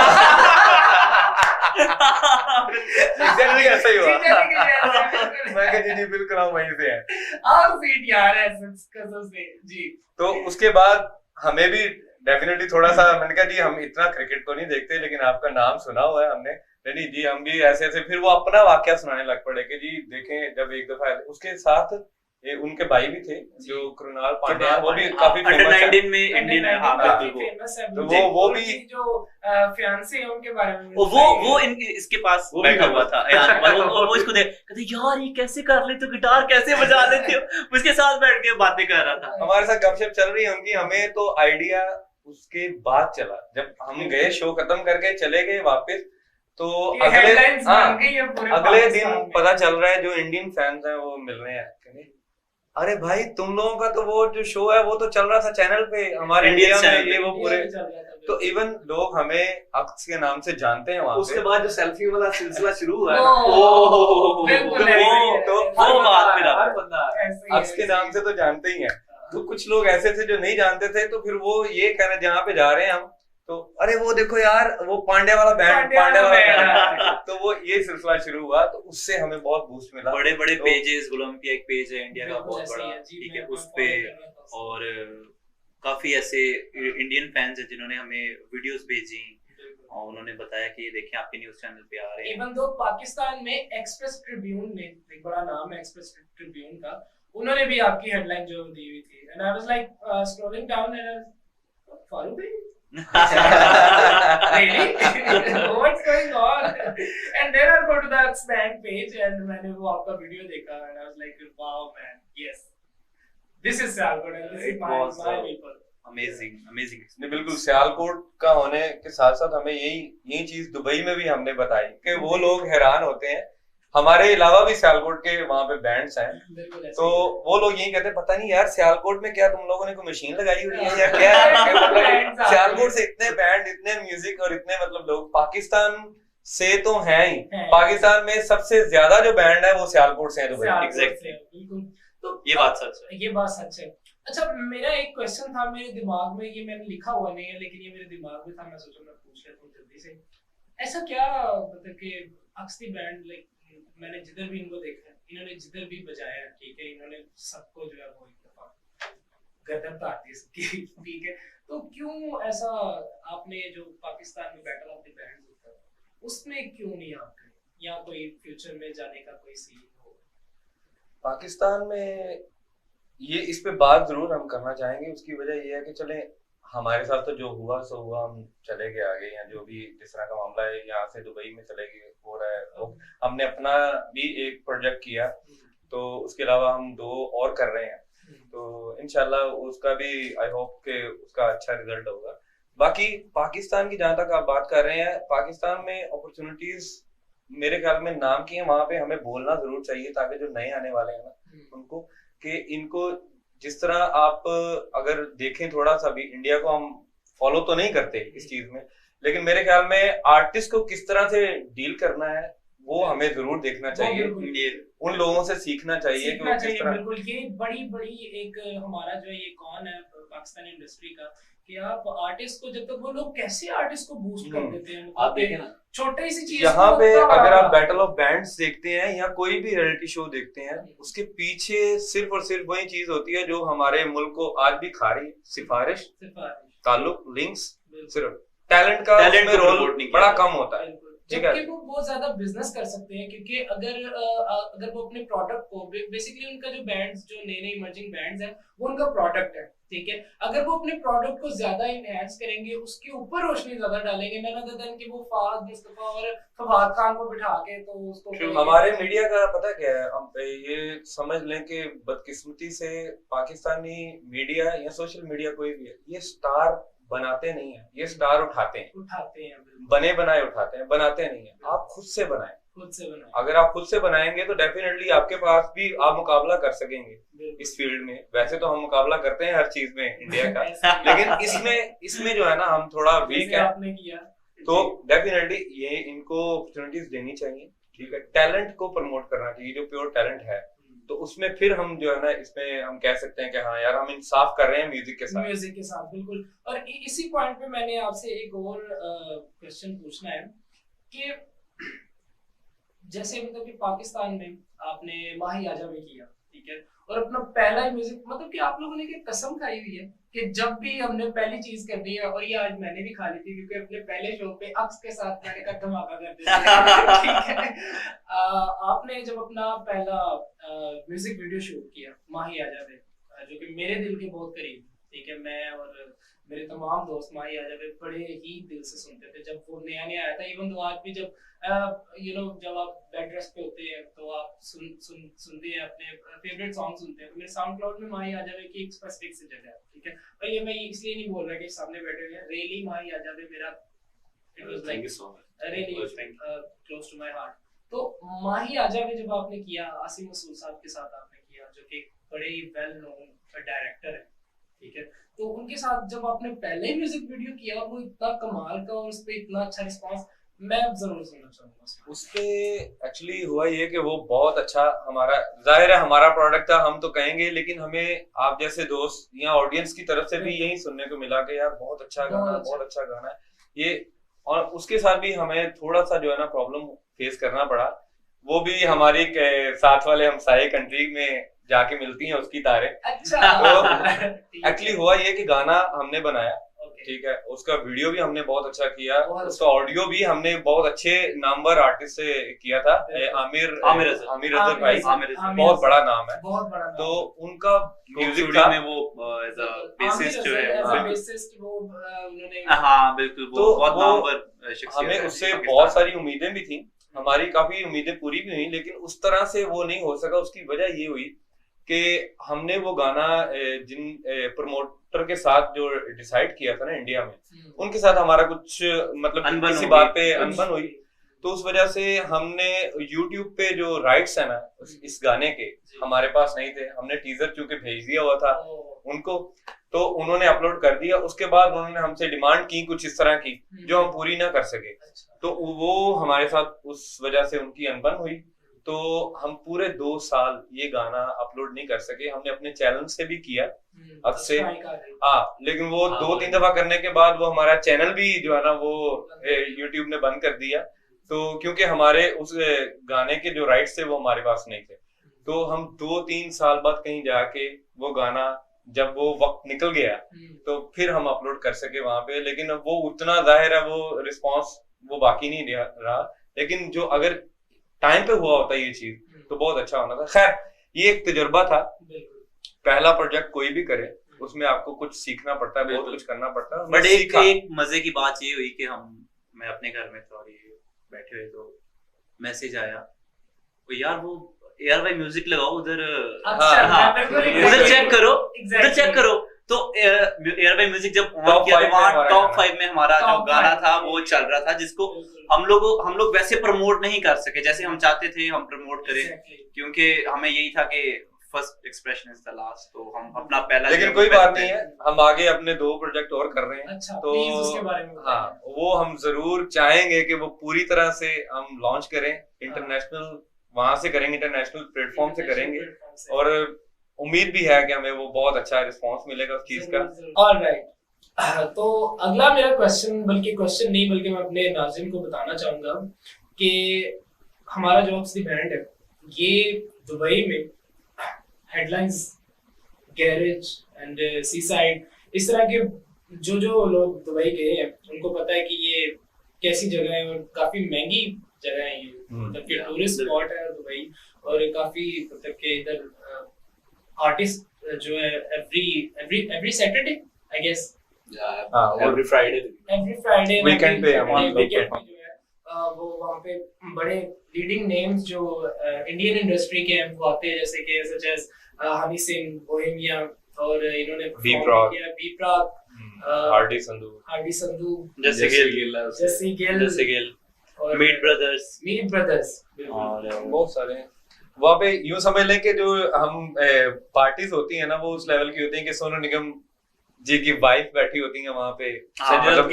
Speaker 3: ऐसा ही हुआ। मैं कहा जी बिल्कुल हम वहीं से हैं।
Speaker 1: जी।
Speaker 3: तो उसके बाद हमें भी डेफिनेटली थोड़ा सा, मैंने कहा जी हम इतना क्रिकेट तो नहीं देखते, लेकिन आपका नाम सुना हुआ है हमने। नहीं जी हम भी ऐसे ऐसे, फिर वो अपना वाकया सुनाने लग पड़े कि जी देखें, जब एक दफा उसके साथ उनके भाई भी थे जो कृणाल पांड्या, वो भी काफी
Speaker 2: अंडर
Speaker 3: फेमस
Speaker 2: 19 में इंडियन है। हाँ
Speaker 3: तो वो भी
Speaker 1: जो फियांसे है उनके बारे में
Speaker 2: वो इसके पास बैठा हुआ था यार, वो इसको देख कहते यार ये कैसे कर लेते हो, गिटार कैसे बजा लेते हो, उसके साथ बैठ के बातें कर रहा था।
Speaker 3: हमारे साथ गपशप चल रही है उनकी। हमें तो आइडिया उसके बाद चला, जब हम गए शो खत्म करके चले गए वापस, तो अगले दिन पता चल रहा है जो इंडियन फैंस हैं वो मिल रहे हैं, अरे भाई तुम लोगों का तो वो जो शो है वो तो चल रहा था चैनल पे हमारे इंडिया में, ये वो पूरे। तो इवन लोग हमें अक्स के नाम से जानते हैं वहां।
Speaker 4: उसके बाद जो सेल्फी वाला सिलसिला शुरू हुआ है,
Speaker 3: अक्स के नाम से तो जानते ही हैं। तो कुछ लोग ऐसे थे जो नहीं जानते थे, तो फिर वो ये कह रहे जहाँ पे जा रहे हैं हम, तो अरे वो देखो यार वो पांड्या वाला बैंड तो वो ये सिलसिला शुरू हुआ। तो उससे हमें बहुत बूस्ट मिला।
Speaker 2: बड़े बड़े पेजेस, ओलंपिया एक पेज है इंडिया का बहुत बड़ा, ठीक है, उस पे और काफी ऐसे इंडियन फैंस हैं जिन्होंने हमें वीडियोस भेजी और उन्होंने बताया कि ये देखें आपके न्यूज़ चैनल पे आ रहे हैं।
Speaker 1: इवन दो पाकिस्तान में एक्सप्रेस ट्रिब्यून में, एक बड़ा नाम है एक्सप्रेस ट्रिब्यून का, उन्होंने भी आपकी हेडलाइन जो दी हुई थी, and I was like scrolling down and Farooq भाई really what's going on, and then I go to the Xband page and मैंने वो आपका वीडियो देखा and I was like wow man, yes this is Sialkot and this is my people.
Speaker 2: amazing
Speaker 3: नहीं बिल्कुल, सियालकोट का होने के साथ साथ हमें यही चीज दुबई में भी हमने बताई कि वो लोग हैरान होते हैं, हमारे अलावा भी सियालकोट के वहाँ पे बैंड्स हैं, तो वो लोग यही कहते हैं पता नहीं यार सियालकोट में क्या तुम लोगों ने कोई मशीन लगाई हुई है या क्या है। मतलब सियालकोट से इतने बैंड, इतने म्यूजिक और इतने मतलब लोग पाकिस्तान से तो हैं ही, पाकिस्तान में सबसे ज्यादा जो बैंड है वो सियालकोट से है दुबई।
Speaker 2: एग्जैक्टली,
Speaker 1: तो
Speaker 2: ये बात सच है।
Speaker 1: अच्छा मेरा एक क्वेश्चन था मेरे दिमाग में, ये मैंने लिखा हुआ नहीं है लेकिन ये मेरे दिमाग में था, मैं सोचा मैं पूछ लेता हूँ जल्दी से। ऐसा क्या मतलब कि अक्सर बैंड, लाइक मैंने जिधर भी इनको देखा है, इन्होंने जिधर भी बजाया, ठीक है, इन्होंने सबको जो है वो एक दफा गदर आती है, ठीक है, तो क्यों ऐसा आपने जो पाकिस्तान में बैटल ऑफ द बैंड्स होता है उसमें क्यों नहीं आप गए, या कोई फ्यूचर में जाने का कोई सीन हो?
Speaker 3: पाकिस्तान में ये इस पे बात जरूर हम करना चाहेंगे। उसकी वजह ये है कि चले हमारे साथ तो जो हुआ सो हुआ, हम चले गए आगे, या जो भी जिस तरह का मामला है यहाँ से दुबई में चले गए हो रहा है, तो हमने अपना भी एक प्रोजेक्ट किया, तो उसके अलावा हम 2 और कर रहे हैं, तो इंशाल्लाह उसका भी आई होप कि उसका अच्छा रिजल्ट होगा। बाकी पाकिस्तान की जहाँ तक आप बात कर रहे हैं, पाकिस्तान में अपॉर्चुनिटीज मेरे ख्याल में नाम की है, वहाँ पे हमें बोलना जरूर चाहिए ताकि जो नए आने वाले हैं ना उनको, कि इनको जिस तरह आप अगर देखें थोड़ा सा भी, इंडिया को हम फॉलो तो नहीं करते इस चीज में, लेकिन मेरे ख्याल में आर्टिस्ट को किस तरह से डील करना है वो हमें जरूर देखना चाहिए, उन लोगों से सीखना चाहिए कि वो किस तरह।
Speaker 1: बिल्कुल, ये बड़ी एक हमारा जो ये कौन है पाकिस्तानी इंडस्ट्री का, कि आप आर्टिस्ट को जब तक वो लोग कैसे आर्टिस्ट को बूस्ट कर देते हैं,
Speaker 4: आप देखें ना
Speaker 1: छोटी सी चीज
Speaker 3: यहाँ पे अगर आप बैटल ऑफ बैंड्स देखते हैं या कोई भी रियलिटी शो देखते हैं, उसके पीछे सिर्फ और सिर्फ वही चीज होती है जो हमारे मुल्क को आज भी खा रही, सिफारिश, ताल्लुक, लिंक्स, सिर्फ टैलेंट का उसमें रोल बड़ा कम होता है। ठीक है।
Speaker 1: जबकि वो बहुत ज्यादा बिजनेस कर सकते हैं, क्योंकि अगर वो अपने प्रोडक्ट को बेसिकली उनका जो बैंड्स, जो नए नए इमर्जिंग बैंड्स हैं, वो उनका प्रोडक्ट है, ठीक है। अगर वो अपने प्रोडक्ट को ज्यादा इनहैंस करेंगे, उसके ऊपर रोशनी ज्यादा डालेंगे, नन अदर देन कि वो फहद मुस्तफा और फवाद खान को बिठा के तो उसको
Speaker 3: हमारे मीडिया का पता क्या है, हम ये समझ लें कि बदकिस्मती से पाकिस्तानी मीडिया या सोशल मीडिया कोई भी है, ये स्टार बनाते नहीं है, ये स्टार उठाते हैं, बने बनाए उठाते हैं, बनाते नहीं है। आप खुद से बनाएं, अगर आप खुद से बनाएंगे तो डेफिनेटली आपके पास भी आप मुकाबला कर सकेंगे इस फील्ड में। वैसे तो हम मुकाबला करते हैं हर चीज में इंडिया का, लेकिन इसमें जो है ना हम थोड़ा वीक है, तो डेफिनेटली ये इनको अपॉर्चुनिटीज देनी चाहिए, ठीक है। टैलेंट को प्रमोट करना चाहिए, जो प्योर टैलेंट है, तो उसमें फिर हम जो है ना इसमें हम कह सकते हैं कि हाँ यार हम इंसाफ कर रहे हैं म्यूजिक के साथ।
Speaker 1: बिल्कुल। और इसी पॉइंट पे मैंने आपसे एक और क्वेश्चन पूछना है कि जैसे मतलब कि पाकिस्तान में आपने माही आजा में किया, ठीक है, और अपना पहला म्यूजिक, मतलब कि आप लोगों ने क्या कसम खाई हुई है कि जब भी हमने पहली चीज करनी है, और ये आज मैंने भी खा ली थी क्योंकि अपने पहले शो पे अक्स के साथ मैंने का धमाका कर दिया, ठीक है। आपने जब अपना पहला म्यूजिक वीडियो शूट किया माही आजा में, जो कि मेरे दिल के बहुत करीब, ठीक है, मैं और मेरे तमाम दोस्त माही आजा में बड़े ही दिल से सुनते थे जब वो नया नया आया था। इवन तो आज भी जब जब आप बेड रेस्ट पे होते हैं तो आप सुनते हैं अपने फेवरेट सॉन्ग सुनते हैं, तो मेरे साउंड क्लाउड में माही आजा की एक स्पेसिफिक सी जगह है, ठीक है। और ये मैं इसलिए नहीं बोल रहा कि सामने बैठे हुए हैं, रियली माही आजा मेरा it was like really close to my heart. तो माही आजा में जब आपने किया, आसिम मसूद साहब के साथ आपने किया, जो कि बड़े ही वेल नोन डायरेक्टर है, ठीक है, तो उनके साथ जब आपने पहले म्यूजिक वीडियो किया और वो इतना कमाल का और उस पे इतना अच्छा रिस्पांस, मैं जरूर सुनना चाहूंगा।
Speaker 3: उस पे एक्चुअली हुआ ये कि वो बहुत अच्छा, हमारा जाहिर है हमारा प्रोडक्ट था, हम तो कहेंगे, लेकिन हमें आप जैसे दोस्त या ऑडियंस की तरफ से भी यही सुनने को मिला कि यार बहुत अच्छा गाना, बहुत अच्छा गाना है ये। और उसके साथ भी हमें थोड़ा सा जो है ना प्रॉब्लम फेस करना पड़ा, वो भी हमारी साथ वाले हमसाये कंट्री में जाके मिलती हैं उसकी तारें।
Speaker 1: अच्छा।
Speaker 3: तो एक्चुअली हुआ ये कि गाना हमने बनाया, ठीक है, उसका वीडियो भी हमने बहुत अच्छा किया, उसका ऑडियो भी हमने बहुत अच्छे नामवर आर्टिस्ट से किया था, आमिर अजहर भाई, बहुत बड़ा नाम है, तो उनका म्यूजिक था
Speaker 2: में वो एज अ बेसिस्ट जो है,
Speaker 1: वो उन्होंने,
Speaker 2: हाँ बिल्कुल,
Speaker 3: तो
Speaker 2: बहुत नामवर शख्सियत
Speaker 3: हमें
Speaker 2: है
Speaker 3: उससे बहुत सारी उम्मीदें भी थी, हमारी काफी उम्मीदें पूरी भी हुई, लेकिन उस तरह से वो नहीं हो सका। उसकी वजह ये हुई कि हमने वो गाना जिन प्रमोटर के साथ जो डिसाइड किया था ना इंडिया में, उनके साथ हमारा कुछ मतलब किसी बात पे अनबन हुई, तो उस वजह से हमने YouTube पे जो राइट्स है ना इस गाने के हमारे पास नहीं थे, हमने टीजर चूंकि भेज दिया हुआ था उनको, तो उन्होंने अपलोड कर दिया। उसके बाद उन्होंने हमसे डिमांड की कुछ इस तरह की जो हम पूरी ना कर सके, तो वो हमारे साथ उस वजह से उनकी अनबन हुई, तो हम पूरे 2 साल ये गाना अपलोड नहीं कर सके। हमने अपने चैनल से भी किया अब से, हाँ, लेकिन वो 2-3 दफा करने के बाद वो हमारा चैनल भी जो है ना वो YouTube ने बंद कर दिया, तो क्योंकि हमारे उस गाने के जो राइट्स थे वो हमारे पास नहीं थे। तो हम 2-3 साल बाद कहीं जाके वो गाना, जब वो वक्त निकल गया तो फिर हम अपलोड कर सके वहां पे, लेकिन वो उतना जाहिर है वो रिस्पांस वो बाकी नहीं रहा, लेकिन जो अगर टाइम पे हुआ होता ये चीज तो बहुत अच्छा होना था। खैर ये एक तजुर्बा था, पहला प्रोजेक्ट कोई भी करे उसमें आपको कुछ सीखना पड़ता है, बहुत कुछ करना पड़ता है।
Speaker 2: बट एक मजे की बात ये हुई कि मैं अपने घर में था और ये बैठे हुए तो मैसेज आया, यार भाई म्यूजिक लगाओ उधर, उधर चेक करो, उधर चेक करो। तो यार भाई म्यूजिक जब ऑन किया तो वहाँ टॉप 5 में हमारा जो गाना था वो चल रहा था, जिसको हम लोग वैसे प्रमोट नहीं कर सके जैसे हम चाहते थे हम प्रमोट करें, क्योंकि हमें यही था कि first expression is the last, तो हम अपना पहला,
Speaker 3: लेकिन कोई बात नहीं है, हम आगे अपने 2 प्रोजेक्ट और कर रहे हैं।
Speaker 1: अच्छा,
Speaker 3: तो
Speaker 1: उसके बारे में
Speaker 3: हाँ, वो हम जरूर चाहेंगे कि वो पूरी तरह से हम लॉन्च करें, इंटरनेशनल वहां से करेंगे, इंटरनेशनल प्लेटफॉर्म से करेंगे, और उम्मीद भी है कि हमें वो बहुत अच्छा रिस्पांस मिलेगा उस चीज का।
Speaker 1: ऑलराइट, तो अगला मेरा क्वेश्चन, बल्कि क्वेश्चन नहीं बल्कि मैं अपने नाज़रीन को बताना चाहूंगा कि हमारा जो ऑब्स द बैंड है ये दुबई में headlines, garage and sea side, इस तरह के जो लोग दुबई गए हैं उनको पता है कि ये कैसी जगह है, और काफी महंगी जगह है ये, मतलब कि टूरिस्ट स्पॉट है दुबई, और काफी मतलब कि इधर आर्टिस्ट जो है every Saturday I guess,
Speaker 4: every Friday
Speaker 3: weekend पे
Speaker 1: वीकेंड पे जो है वो वहाँ पे बड़े लीडिंग नेम्स जो इंडियन इंडस्ट्री के हैं वो आते हैं, जैसे कि सच एज हनी सिंह, बोहेमिया, और इन्होंने
Speaker 3: बी प्राक,
Speaker 1: हार्डी संधू,
Speaker 2: जैसे गिल
Speaker 1: और
Speaker 2: मीट ब्रदर्स
Speaker 3: और बहुत सारे हैं। वहाँ पे यूं समझ लें कि जो हम पार्टीज होती हैं ना वो उस लेवल की होती हैं कि सोनू निगम जी की वाइफ बैठी होती है वहाँ पे,
Speaker 2: संजय दत्त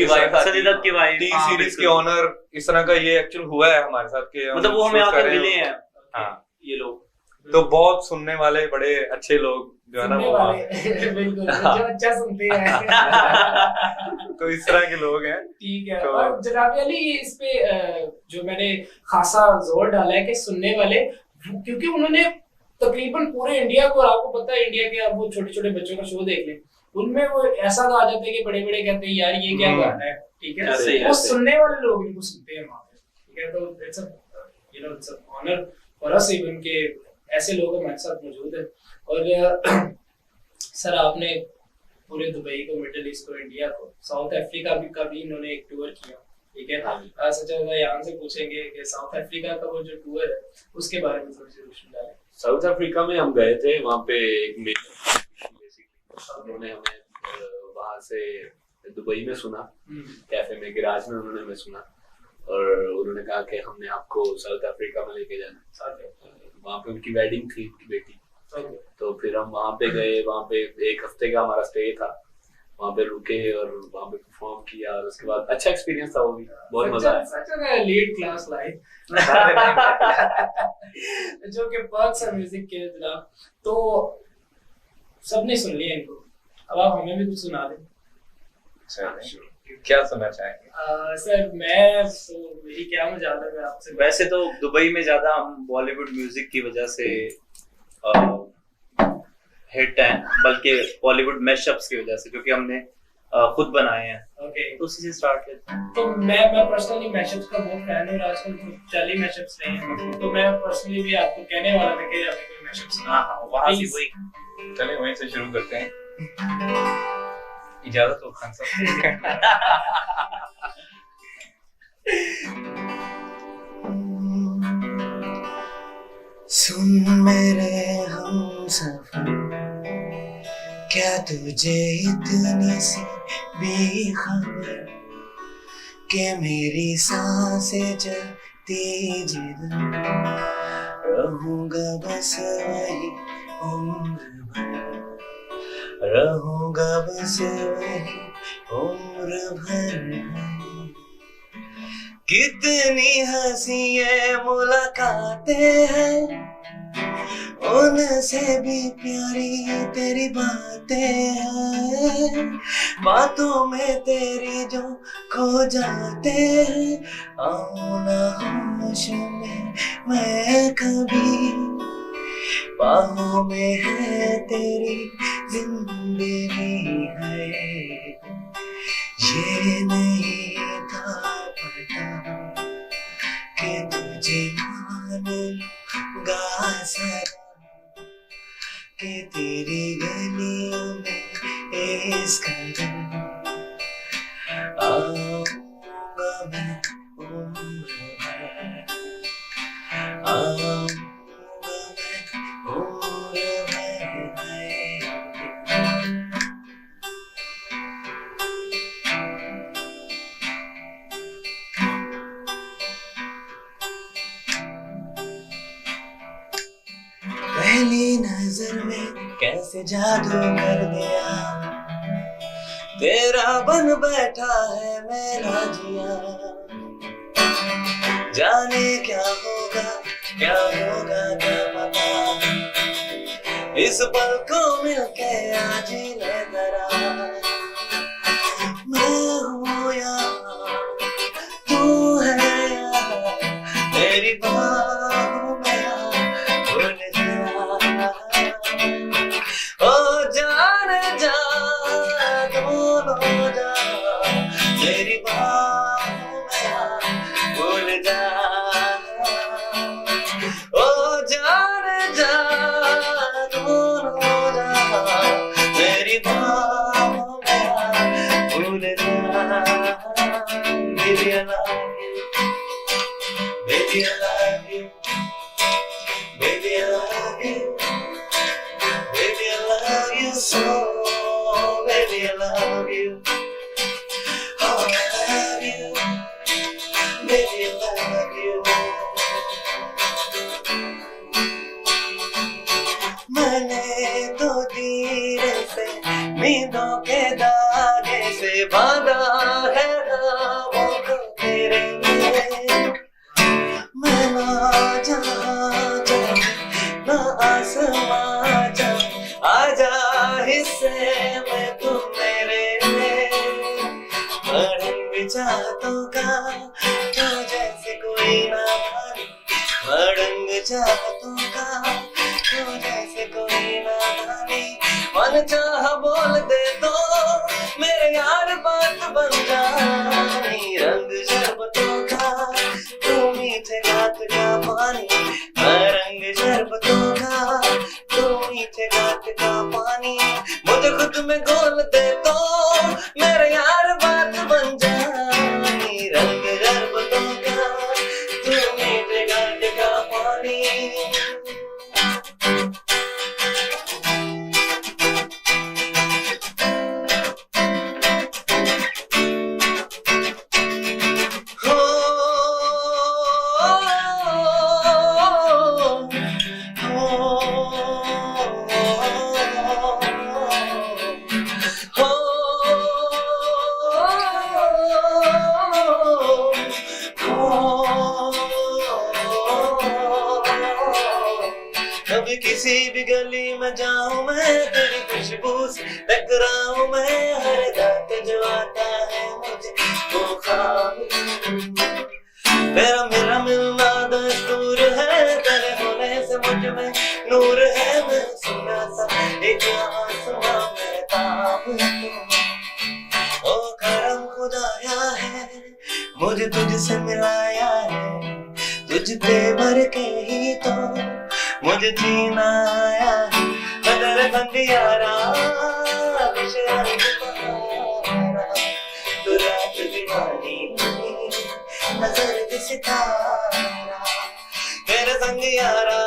Speaker 2: की वाइफ,
Speaker 3: टी सीरीज के ऑनर, इस तरह का ये एक्चुअल हुआ है हमारे साथ के,
Speaker 2: मतलब वो हमें आके मिले हैं
Speaker 3: हाँ
Speaker 2: ये लोग,
Speaker 3: तो बहुत सुनने वाले बड़े अच्छे लोग जो है ना वो
Speaker 1: बिल्कुल जो अच्छा सुनते हैं
Speaker 3: तो इस तरह के लोग हैं।
Speaker 1: ठीक है। और जनाब अली इस पे जो मैंने खासा जोर डाला है कि सुनने वाले, क्योंकि उन्होंने तकरीबन पूरे इंडिया को, और आपको पता है इंडिया के, आप वो छोटे छोटे बच्चों का शो देख लें, उनमें वो ऐसा आ जाता है कि बड़े बड़े कहते हैं यार ये क्या गाना है, ठीक है, वो सुनने वाले लोग इनको सुनते हैं वहाँ पे, ठीक है, तो it's a honour for us even के ऐसे लोग हमारे साथ मौजूद हैं। और सर आपने पूरे दुबई को, मिडिल ईस्ट को, इंडिया को, साउथ अफ्रीका का भी इन्होंने एक टूर किया, ठीक है, सच्चा यहाँ से पूछेंगे कि साउथ अफ्रीका का वो जो टूर है उसके बारे में थोड़ी सी रोशनी डालें।
Speaker 4: साउथ अफ्रीका में हम गए थे, वहाँ पे एक उन्होंने हमें वहाँ से दुबई में सुना, कैफे में, गिराज में उन्होंने हमें सुना, और उन्होंने कहा कि हमने आपको साउथ अफ्रीका में लेके जाना है। वहाँ पे उनकी वेडिंग थी, उनकी बेटी, तो फिर हम वहाँ पे गए, वहाँ पे 1 हफ्ते का हमारा स्टे था, वहाँ पे रुके और वहाँ पे परफॉर्म किया, और उसके बाद अच्छा एक्सपीरियंस था, वो भी बहुत मजा आया।
Speaker 1: सच में लीड क्लास लाइफ जो कि पर्क्स है म्यूजिक के जनाब, तो सबने सुन लिया इनको, अब आप हमें भी कुछ सुना दें।
Speaker 3: क्या सुनना चाहेंगे?
Speaker 1: सर मैं तो मेरी क्या मजाल है, मैं आपसे,
Speaker 2: वैसे तो दुबई में ज्यादा हम बॉलीवुड म्यूजिक की वजह से हिट हैं, बल्कि बॉलीवुड मैशअप्स की वजह से, क्योंकि हमने खुद बनाए हैं, तो उसी से स्टार्ट करते हैं।
Speaker 1: तो मैं पर्सनली मैशअप्स का बहुत फैन हूं, आजकल तो चाली मैशअप्स नहीं हैं, तो मैं पर्सनली भी आपको कहने वाला था कि आपने कोई मैशअप्स,
Speaker 2: हां वहां से वही,
Speaker 3: चलिए वहीं से शुरू करते हैं, इजाजत हो खान साहब।
Speaker 5: सुन मेरे हमसफर, क्या तुझे इतनी सी भी खबर कि मेरी सांसें चलती जिधर, रहूंगा बस वही उम्र भर, रहूंगा बस वही उम्र भर। कितनी हंसी ये मुलाकातें हैं, उनसे भी प्यारी तेरी बातें हैं, बातों में तेरी जो खो जाते हैं, आओ ना होश में मैं कभी, बाहों में है तेरी जिंदगी है, ये नहीं था पता कि तुझे मान लूंगा सदा, कि तेरी गलियों में इस कदर आऊंगा मैं उम्र भर, आऊंगा मैं उम्र भर। पहली नजर में कैसे जादू कर दिया, तेरा बन बैठा है मेरा जिया, जाने क्या होगा क्या पता, इस पल को मिलके आज ले जरा, मैं हूँ यहाँ तू है यहाँ, तेरी बाहों में भूल जा, ओ जाने जा दोनों जा, तेरी बाहों में baby I love you, baby I love you, baby I love you, baby I love you so, baby I love you, oh I love you, baby I love you. मैंने तो धीरे से नींदों के धागे से बांधा है ख्वाबों को तेरे लिए, मैं ना जहाँ जाऊँ ना आसमां जाऊँ, आजा हिस्से में तुम मेरे, रंग चाहतों का तू जैसे कोई ना माने, रंग चाहतों का तू जैसे कोई ना जाने, मन चाह बोल दे तो मेरे यार बात बन जानी, रंग शरबतों का तू मीठे घाट का पानी, रंग शरबतों का तू मीठे घाट का पानी, मुझे खुद में घोल दे तो मेरे यार बात बन जानी, रंग शरबतों का तू मीठे घाट का पानी। कभी किसी भी गली में जाऊं मैं तेरी खुशबू से टकराऊं मैं, हर रात जो आता है मुझे वो ख्वाब, तेरा मेरा मिलना दस्तूर है, तेरे होने से मुझ में नूर है, मैं सुना सा एक आसमां में ताब है तू, ओ करम खुदाया है मुझे तुझसे मिलाया है, तुझ पे भर के ही तो मुझे जीना आया है, तेरे संग यारा शराब तुम्हारा, तू रात दीवानी नजर के सितारा, तेरे संग यारा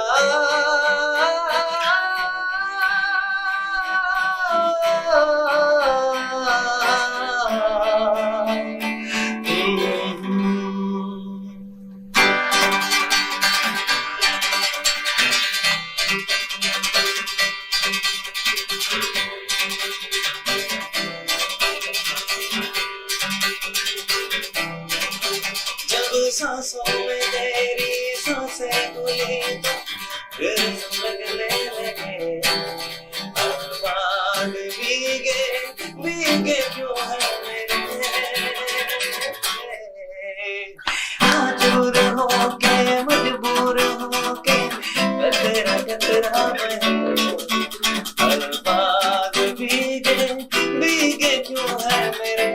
Speaker 5: सांसों में तेरी सांसें खुली तो फिर लगने लगे, बाल भीगे भीगे क्यों है मेरे, आजूर होके मजबूर होके कतरा कतरा में, बाल भीगे भीगे क्यों है मेरे।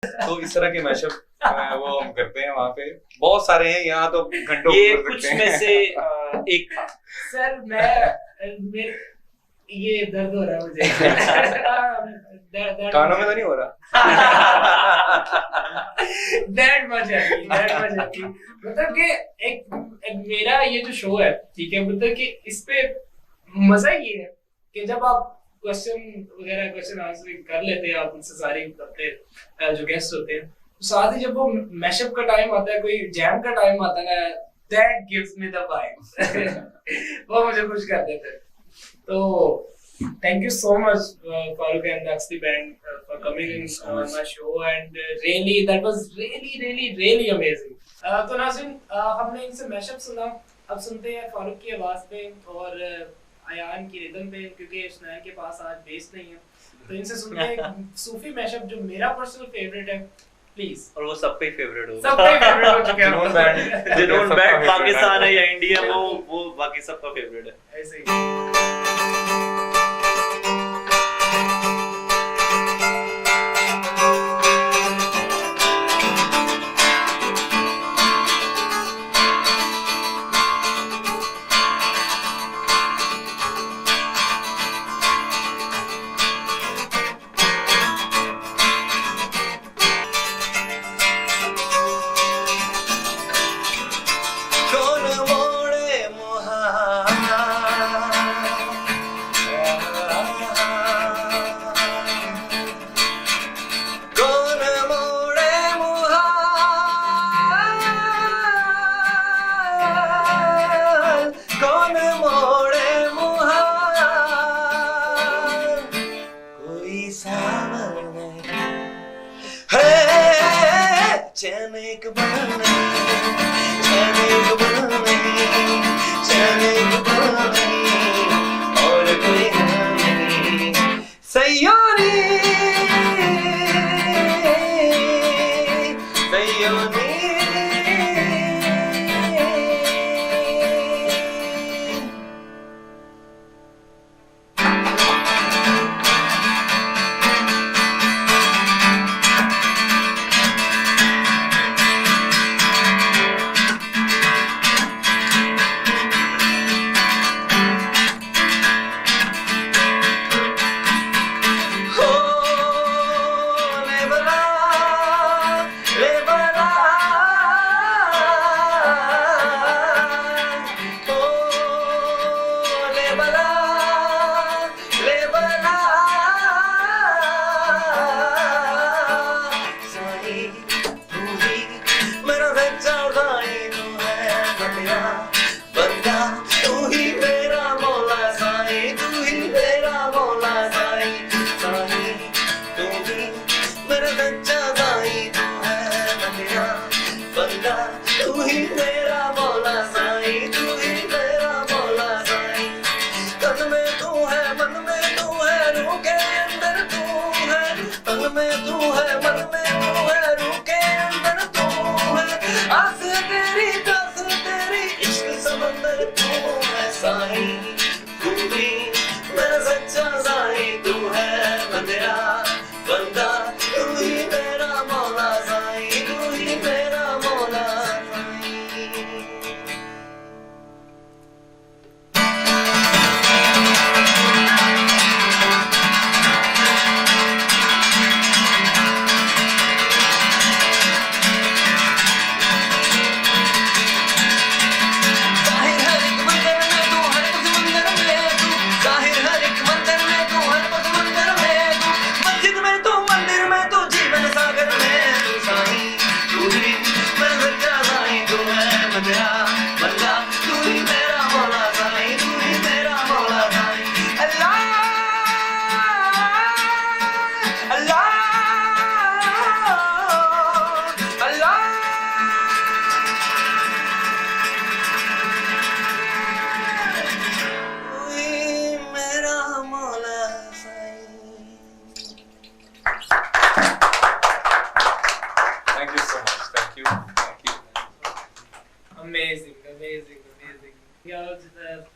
Speaker 3: तो इस तरह के मैशअप वो हम करते हैं वहाँ पे, बहुत सारे हैं, यहाँ तो घंटों
Speaker 2: ये
Speaker 3: कर
Speaker 2: कुछ
Speaker 3: सकते
Speaker 2: में
Speaker 3: हैं।
Speaker 2: से एक था।
Speaker 1: सर मेरे ये दर्द हो रहा है मुझे।
Speaker 3: कानों में तो नहीं हो रहा?
Speaker 1: That much है। मतलब कि एक मेरा ये जो शो है, ठीक है, मतलब कि इस पे मजा ये है कि जब आप क्वेश्चन आंसर कर लेते हैं आप उनसे सारी अपने जो गेस्ट होते हैं, साथ ही जब वो मैशअप का टाइम आता है, कोई जैम का टाइम आता है ना, that gives me the vibe वो मुझे खुश कर देते हैं। तो thank you so much Farooq and Daxti band for coming in on my show and really that was really amazing। तो नाज़रीन हमने इनसे मैशअप सुना, अब सुनते हैं फारूक की आवाज पे और अयान की रिदम पे, क्योंकि स्नैन के पास आज बेस नहीं है, तो इनसे सुनते हैं सूफी मैशअप जो मेरा पर्सनल फेवरेट है प्लीज।
Speaker 2: और वो सबका ही फेवरेट हो,
Speaker 1: सबका ही फेवरेट हो चुका है।
Speaker 2: जुनून बैंड पाकिस्तान है या इंडिया, वो बाकी सबका फेवरेट है
Speaker 1: ऐसे ही।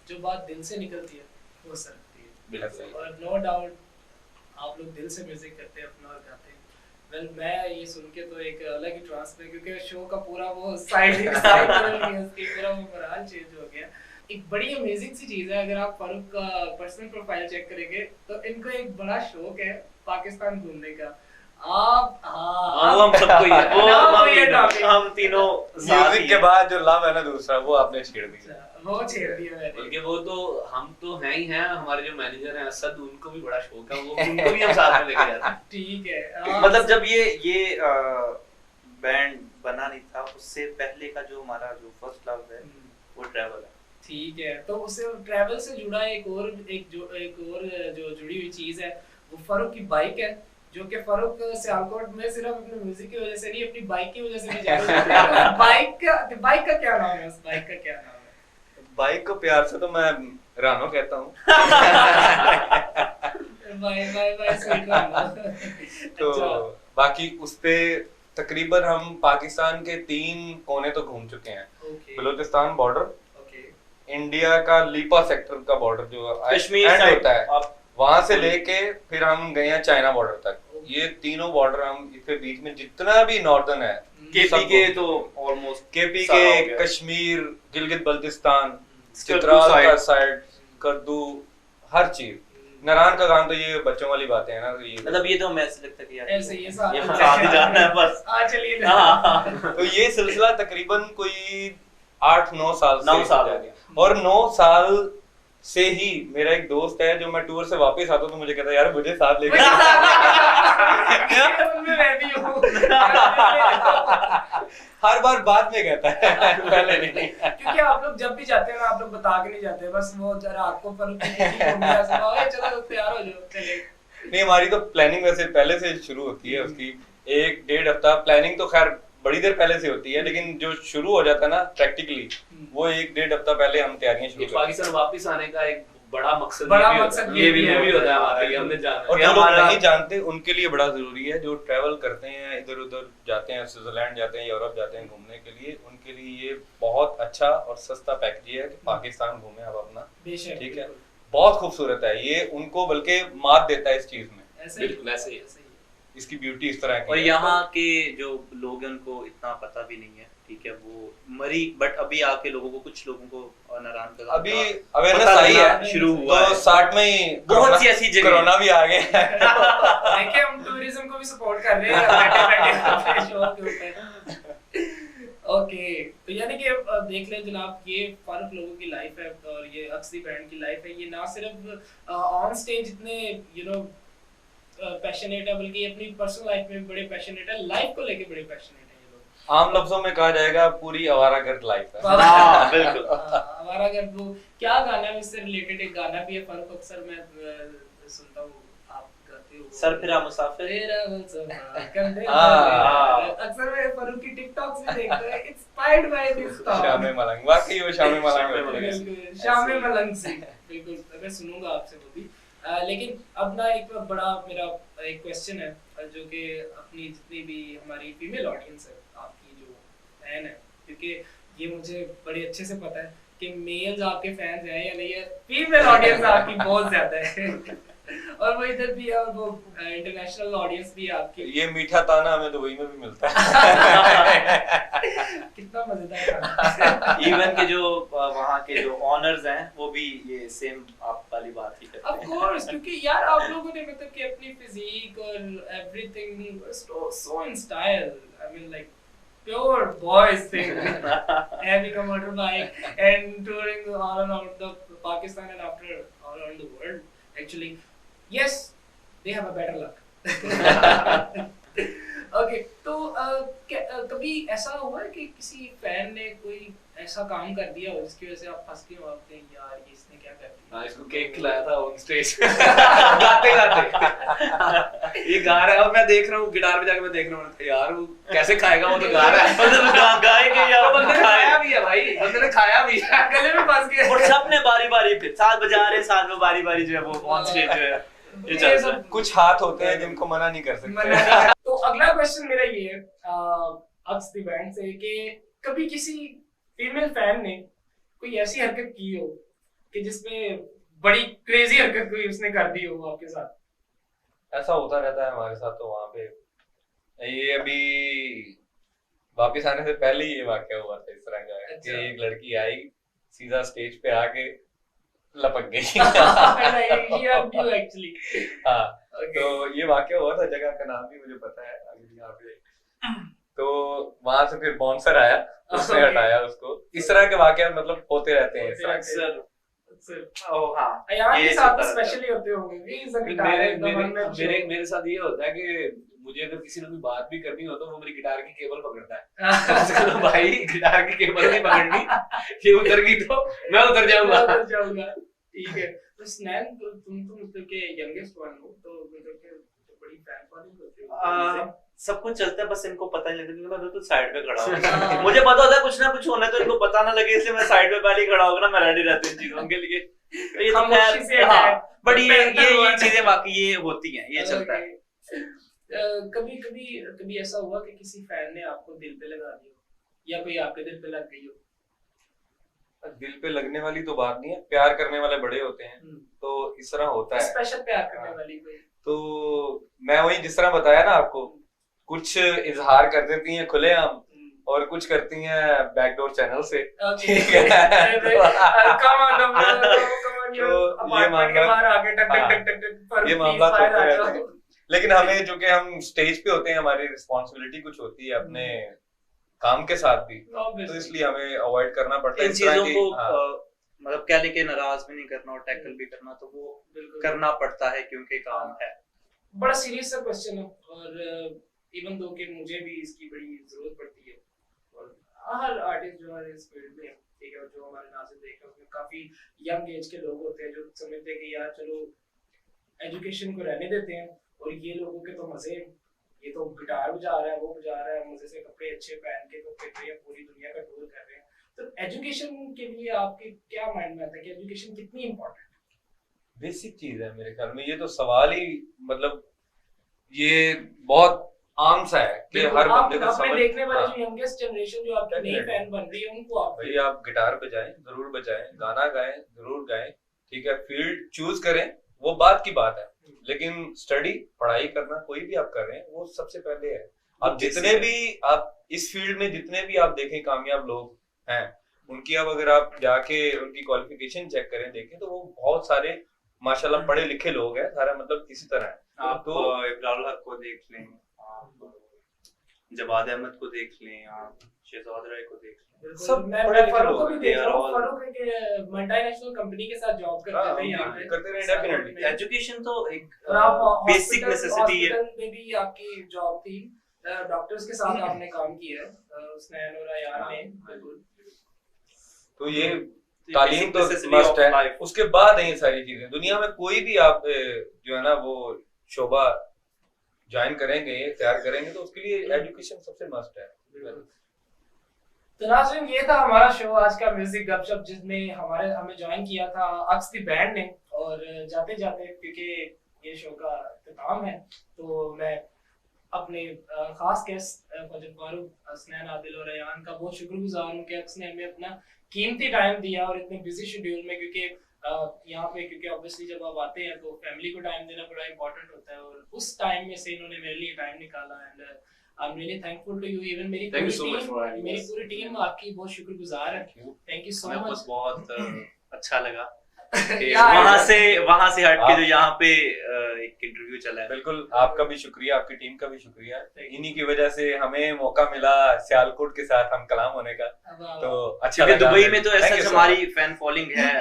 Speaker 1: जो बात दिल से निकलती है वो सरकती है, और नो डाउट आप लोग दिल से म्यूजिक करते हैं अपना और गाते हैं। वेल मैं ये सुन के तो एक अलग ही ट्रांस में, क्योंकि शो का पूरा वो साइड पूरा वो मोराल चेंज हो गया। एक बड़ी अमेजिंग सी चीज है, अगर आप फारूक का पर्सनल प्रोफाइल चेक करेंगे तो इनको एक बड़ा शौक है पाकिस्तान घूमने का। आप
Speaker 2: हम सबको ही है, हम तीनों
Speaker 3: म्यूजिक के बाद जो लव है ना दूसरा, वो आपने छेड़ दिया।
Speaker 1: वो छेड़ दिया मैंने।
Speaker 4: बल्कि वो तो हम तो हैं ही हैं, हमारे जो मैनेजर हैं असद, उनको भी बड़ा शौक है, वो उनको भी हम साथ में लेके जाते हैं।
Speaker 1: ठीक है।
Speaker 2: मतलब जब ये बैंड बना नहीं था, उससे पहले का जो हमारा जो फर्स्ट लव है वो ट्रैवल है।
Speaker 1: ठीक है, तो उससे ट्रैवल से जुड़ा एक और जो जुड़ी हुई चीज है वो फारूक की बाइक है, जो कि फारूक सियालकोट में सिर्फ अपने म्यूजिक की वजह से नहीं, अपनी बाइक की वजह से भी जाना जाता है। बाइक का क्या नाम है? उस बाइक का क्या नाम है?
Speaker 3: बाइक को प्यार से तो मैं रानो कहता हूँ।
Speaker 1: बाय बाय बाय स्वीट रानो।
Speaker 3: तो
Speaker 1: अच्छा।
Speaker 3: बाकी उस पे तकरीबन हम पाकिस्तान के 3 कोने तो घूम चुके हैं।
Speaker 1: Okay
Speaker 3: Balochistan border,
Speaker 1: okay
Speaker 3: India का लीपा सेक्टर का बॉर्डर जो
Speaker 2: कश्मीर
Speaker 3: end
Speaker 2: साइड
Speaker 3: होता है,
Speaker 2: आप
Speaker 3: वहां से लेके फिर हम गए हैं चाइना बॉर्डर तक। ये तीनों बॉर्डर हम इसके बीच में जितना भी नॉर्दर्न है,
Speaker 2: केपी के तो ऑलमोस्ट
Speaker 3: केपी
Speaker 2: सारा हो
Speaker 3: के,
Speaker 2: गया।
Speaker 3: कश्मीर, गिलगित बल्तिस्तान,
Speaker 2: करदू
Speaker 3: चित्राल का
Speaker 2: side।
Speaker 3: साइड, करदू, हर चीज। नारायण का गान तो ये बच्चों वाली बातें हैं ना, तो ये
Speaker 2: मतलब ये तो हमें ऐसे लगता है कि यार
Speaker 1: ऐसे ये साथ
Speaker 2: ये साथ ही जाना है बस।
Speaker 1: चलिए
Speaker 2: हाँ।
Speaker 3: तो ये सिलसिला तकरीबन कोई 8-9 साल से
Speaker 2: 9 साल हो
Speaker 3: है। और 9 साल से ही मेरा एक दोस्त है, जो मैं टूर से वापस आता हूँ तो मुझे कहता है यार मुझे साथ लेके
Speaker 1: उनमें मैं भी हूँ।
Speaker 3: हर बार बाद में कहता है, पहले नहीं।
Speaker 1: क्योंकि आप लोग जब भी जाते हैं ना, आप लोग बता के नहीं जाते, बस वो जरा आपको पर चलो तैयार हो जाओ चले।
Speaker 3: नहीं, हमारी तो प्लानिंग वैसे पहले से शुरू होती है उसकी, 1-1.5 हफ्ता। प्लानिंग तो खैर बड़ी देर पहले से होती है, लेकिन जो शुरू हो जाता है ना प्रैक्टिकली, वो 1-1.5 हफ्ता पहले हम तैयारियां शुरू
Speaker 4: ये
Speaker 3: करते हैं।
Speaker 4: पाकिस्तान वापस आने का एक बड़ा मकसद
Speaker 1: बड़ा
Speaker 4: ये भी
Speaker 1: मकसद
Speaker 4: होता है।
Speaker 1: ये भी
Speaker 4: ये भी होता है
Speaker 3: हाँ,
Speaker 4: वहाँ पे, हमने जाना
Speaker 3: और
Speaker 4: है।
Speaker 3: जो लोग
Speaker 2: हमारा-
Speaker 3: नहीं जानते उनके लिए बड़ा जरूरी है, जो ट्रैवल करते हैं इधर उधर जाते हैं, स्विट्जरलैंड जाते हैं, यूरोप जाते हैं घूमने के लिए, उनके लिए ये बहुत अच्छा और सस्ता पैकेज है कि पाकिस्तान घूमें आप अपना।
Speaker 1: बेशक
Speaker 3: ठीक है, बहुत खूबसूरत है ये, उनको बल्कि मात देता है इस चीज में।
Speaker 1: ऐसे ही
Speaker 4: बिल्कुल ऐसे ही।
Speaker 1: ऐसे ही।
Speaker 3: इसकी ब्यूटी इस तरह की
Speaker 2: और
Speaker 3: है।
Speaker 2: यहाँ के जो लोग हैं उनको इतना पता भी नहीं है, ठीक है, वो मरी बट अभी आके लोगों को, कुछ लोगों को नारायण का
Speaker 3: अभी
Speaker 2: पता
Speaker 3: अवेयरनेस आई है,
Speaker 2: लगना शुरू हुआ
Speaker 3: तो
Speaker 2: है।
Speaker 3: 60 में ही
Speaker 2: बहुत सी ऐसी जगह
Speaker 3: कोरोना भी आ गया है।
Speaker 1: देखिए हम टूरिज्म को भी सपोर्ट कर रहे हैं बैठे अपने शो के ऊपर। ओके, तो यानी कि देख लें जनाब, ये फारूक लोगों की लाइफ है और ये अक्सरी बैंड की लाइफ है। ये ना सिर्फ ऑन स्टेज इतने पैशनेट है, बल्कि अपनी पर्सनल लाइफ में भी बड़े पैशनेट है, लाइफ को लेके बड़े पैशनेट है ये लोग।
Speaker 3: आम लफ्जों में कहा जाएगा पूरी आवारागर्द लाइफ है।
Speaker 2: हाँ, बिल्कुल।
Speaker 1: हमारा अगर वो क्या गाना है, इससे रिलेटेड एक गाना भी है फारूक, अक्सर मैं सुनता हूँ, आप गाते हो
Speaker 2: सर फिरा मुसाफिर।
Speaker 1: तेरा मुसाफिर कंधे
Speaker 3: हाँ।
Speaker 1: पर। अक्सर मैं फारूक की टिकटॉक्स में देखता हूँ, इंस्पायर्ड बाय दिस
Speaker 3: शामे मलंग, वाकई वो शामे मलंग होती है।
Speaker 1: बिल्कुल शामे मलंग से, बिल्कुल मैं सुनूंगा आपसे वो भी। लेकिन अब ना एक बड़ा मेरा एक क्वेश्चन है, जो कि अपनी जितनी भी हमारी फीमेल ऑडियंस है, आपकी जो फैन है, क्योंकि ये मुझे बड़े अच्छे से पता है कि मेल्स आपके फैंस हैं या नहीं है, फीमेल ऑडियंस आपकी बहुत ज्यादा है। और वो इधर भी है और वो इंटरनेशनल ऑडियंस भी है आपकी।
Speaker 3: ये मीठा ताना हमें दुबई में भी मिलता है।
Speaker 1: कितना मजेदार गाना।
Speaker 2: इवन के जो वहाँ के जो ऑनर्स हैं वो भी ये सेम आप वाली बात ही करते
Speaker 1: Of
Speaker 2: हैं।
Speaker 1: course, क्योंकि यार आप लोगों ने मतलब कि अपनी फिजिक और everything so in style. I mean like pure boys thing, having a motorbike and touring all around the Pakistan and after all around the world. Actually, yes, they have a better luck. Okay, तो कभी ऐसा हुआ है कि किसी fan ने कोई ऐसा काम कर दिया हो जिसकी वजह से आप फंस गए हो, आप कहें यार ये इसने क्या कर दिया?
Speaker 4: हाँ, इसको केक खिलाया था ऑन स्टेज गाते गाते। ये गा रहा है और मैं देख रहा हूँ, गिटार पे जाके मैं देख रहा हूँ, यार वो कैसे खाएगा, वो तो गा रहा है।
Speaker 2: मतलब गाएंगे या
Speaker 4: तो बंदे ने खाया भी है भाई, बंदे ने खाया भी है।
Speaker 1: गले में फंस गए।
Speaker 2: और सबने बारी बारी पे साथ बजा रहे, साथ में बारी बारी जो है वो ऑन स्टेज जो है ये
Speaker 1: ये
Speaker 2: चल रहा
Speaker 1: सब
Speaker 2: है।
Speaker 3: कुछ हाथ होते हैं जिनको मना नहीं कर
Speaker 1: मना
Speaker 3: सकते।
Speaker 1: नहीं कर- तो अगला क्वेश्चन मेरा ये है अक्स दी बैंड से कि कभी किसी फीमेल फैन ने कोई ऐसी हरकत की हो कि जिसमें बड़ी क्रेजी हरकत कोई उसने कर दी हो आपके साथ?
Speaker 3: ऐसा होता रहता है हमारे साथ। तो वहाँ पे ये अभी वापिस आने से पहले ही ये वाकया हुआ था इस तरह का कि
Speaker 1: अच्छा।
Speaker 3: एक लड़की आई, सीधा स्टेज पे आके लपक गई।
Speaker 1: एक्चुअली
Speaker 3: हाँ, तो ये वाकया हुआ था, जगह का नाम भी मुझे पता है, अभी यहाँ पे तो वहां से फिर बाउंसर आया, उसने हटाया उसको। इस तरह के वाकयात मतलब होते रहते हैं
Speaker 2: अक्सर
Speaker 1: यहाँ
Speaker 2: ये
Speaker 1: के साथ
Speaker 2: चलता रहता
Speaker 1: स्पेशली होते होंगे कि इस गिटार
Speaker 4: मेरे साथ ये होता है कि मुझे अगर किसी ने कोई बात भी करनी हो तो वो मेरी गिटार की केबल पकड़ता है। उसका तो भाई गिटार की केबल नहीं पकड़नी, ये उतर गई तो मैं उतर जाऊंगा।
Speaker 1: ठीक है। तो स्नैन तुम मतलब के यंगेस्ट वन हो, तो मतलब के बड़ी फैन फॉलोइंग होती है।
Speaker 2: सब कुछ चलता है, बस इनको पता नहीं लगता क्योंकि मैं तो साइड पे खड़ा हूँ। मुझे पता होता है कुछ ना कुछ होना है तो इनको पता ना लगे, इसलिए मैं साइड पे पहले ही खड़ा होकर ना मैं रेडी रहती हूँ चीजों के लिए। तो ये तो खैर बट ये चीजें बाकी ये होती हैं, ये चलता है।
Speaker 1: कभी ऐसा हुआ कि किसी फैन ने आपको दिल पे लगा दिया हो या कोई आपके दिल पे लग गई हो?
Speaker 3: दिल पे लगने वाली तो बात नहीं है, प्यार करने वाले बड़े होते हैं, तो इस तरह होता है।
Speaker 1: स्पेशल प्यार करने वाली कोई?
Speaker 3: तो मैं वही जिस तरह बताया ना आपको, कुछ इजहार कर देती हैं खुलेआम और कुछ करती हैं बैकडोर चैनल से। ठीक है। ये मामला होते रहते हैं। लेकिन हमें जो कि हम स्टेज पे होते हैं, हमारी रिस्पॉन्सिबिलिटी कुछ होती है अपने काम के साथ भी, तो इसलिए हमें अवॉइड करना पड़ता है
Speaker 2: इन चीजों को। मतलब क्या लेके नाराज भी नहीं करना और टैकल भी करना, तो वो करना पड़ता है क्योंकि काम है।
Speaker 1: बड़ा सीरियस सा क्वेश्चन है और इवन दो कि मुझे भी इसकी बड़ी जरूरत पड़ती है, और हर आर्टिस्ट जो है इस फील्ड में, ठीक है, जो हमारे नाज़िर देख रहे हैं उसमें काफी यंग एज के लोग होते हैं जो समझते हैं कि यार चलो एजुकेशन को रहने देते हैं और ये लोगों के तो मजे, ये तो गिटार बजा रहा है, वो बजा रहा है, मजे से कपड़े अच्छे पहन के तो फिर पूरी दुनिया का टूर कर रहे हैं। तो एजुकेशन के लिए आपके क्या माइंड में आता है कि एजुकेशन कितनी इंपॉर्टेंट है?
Speaker 3: बेसिक चीज है मेरे ख्याल में, ये तो सवाल ही मतलब ये बहुत आम सा है कि हर बंदे को समझ।
Speaker 1: देखने वाले जो यंगेस्ट जनरेशन जो आपकी नई फैन बन रही है उनको आप
Speaker 3: भाई आप गिटार बजाएं, जरूर बजाएं, गाना गाएं, जरूर गाएं, ठीक है, फील्ड चूज करें, वो बात की बात है, लेकिन स्टडी पढ़ाई करना कोई भी आप कर रहे हैं वो सबसे पहले है। आप जितने भी आप इस फील्ड में जितने भी आप देखें कामयाब लोग हैं, उनकी अब अगर आप जाके उनकी क्वालिफिकेशन चेक करें देखें तो वो बहुत सारे माशाल्लाह पढ़े लिखे लोग हैं, सारा मतलब इसी तरह है।
Speaker 2: आप तो इब्राहिम हक को देख लें, आप जवाद अहमद को देख लें, आप शहजाद राय को देख लें,
Speaker 3: सब
Speaker 1: मैं फारूक को भी देख रहा हूं। फारूक के मल्टीनेशनल कंपनी के साथ जॉब करते हैं, यहां पे
Speaker 3: करते रहे डेफिनेटली।
Speaker 2: एजुकेशन तो एक
Speaker 1: बेसिक
Speaker 2: नेसेसिटी है।
Speaker 1: हॉस्पिटल में भी आपकी जॉब थी, डॉक्टर्स के साथ आपने काम किया है, उसने और अयान ने, बिल्कुल।
Speaker 3: तो ये तालीम तो मस्ट है, उसके बाद है ये सारी चीजें। दुनिया में कोई भी आप जो है ना वो शोबा ज्वाइन करेंगे, तैयार करेंगे, तो उसके लिए एजुकेशन सबसे मस्ट है।
Speaker 1: तो नाज़रीन, ये था हमारा शो आज का म्यूजिक गपशप, जिसमें हमें ज्वाइन किया था अक्स द बैंड ने। और जाते जाते क्योंकि ये शो का इख्तिताम है, तो मैं अपने खास गेस्ट फजल फारूक, स्नैन आदिल और अयान का बहुत शुक्रगुजार हूँ कि अक्स ने हमें अपना कीमती टाइम दिया और इतने बिजी शेड्यूल में, क्योंकि यहाँ पे क्योंकि ऑब्वियसली जब आप आते हैं तो फैमिली को टाइम देना बड़ा इंपॉर्टेंट होता है, और उस टाइम में से इन्होंने मेरे लिए टाइम निकाला। And I am really thankful to you. Even मेरी पूरी टीम आपकी बहुत शुक्रगुजार है। Thank you so much.
Speaker 2: बहुत अच्छा लगा वहां से हट के जो यहाँ पे एक इंटरव्यू चला है।
Speaker 3: बिल्कुल, आपका भी शुक्रिया, आपकी टीम का भी शुक्रिया। इन्हीं की वजह से हमें मौका मिला सियालकोट के साथ हम कलाम होने का, तो अच्छा लगा।
Speaker 2: दुबई में तो ऐसा हमारी फैन फॉलोइंग है,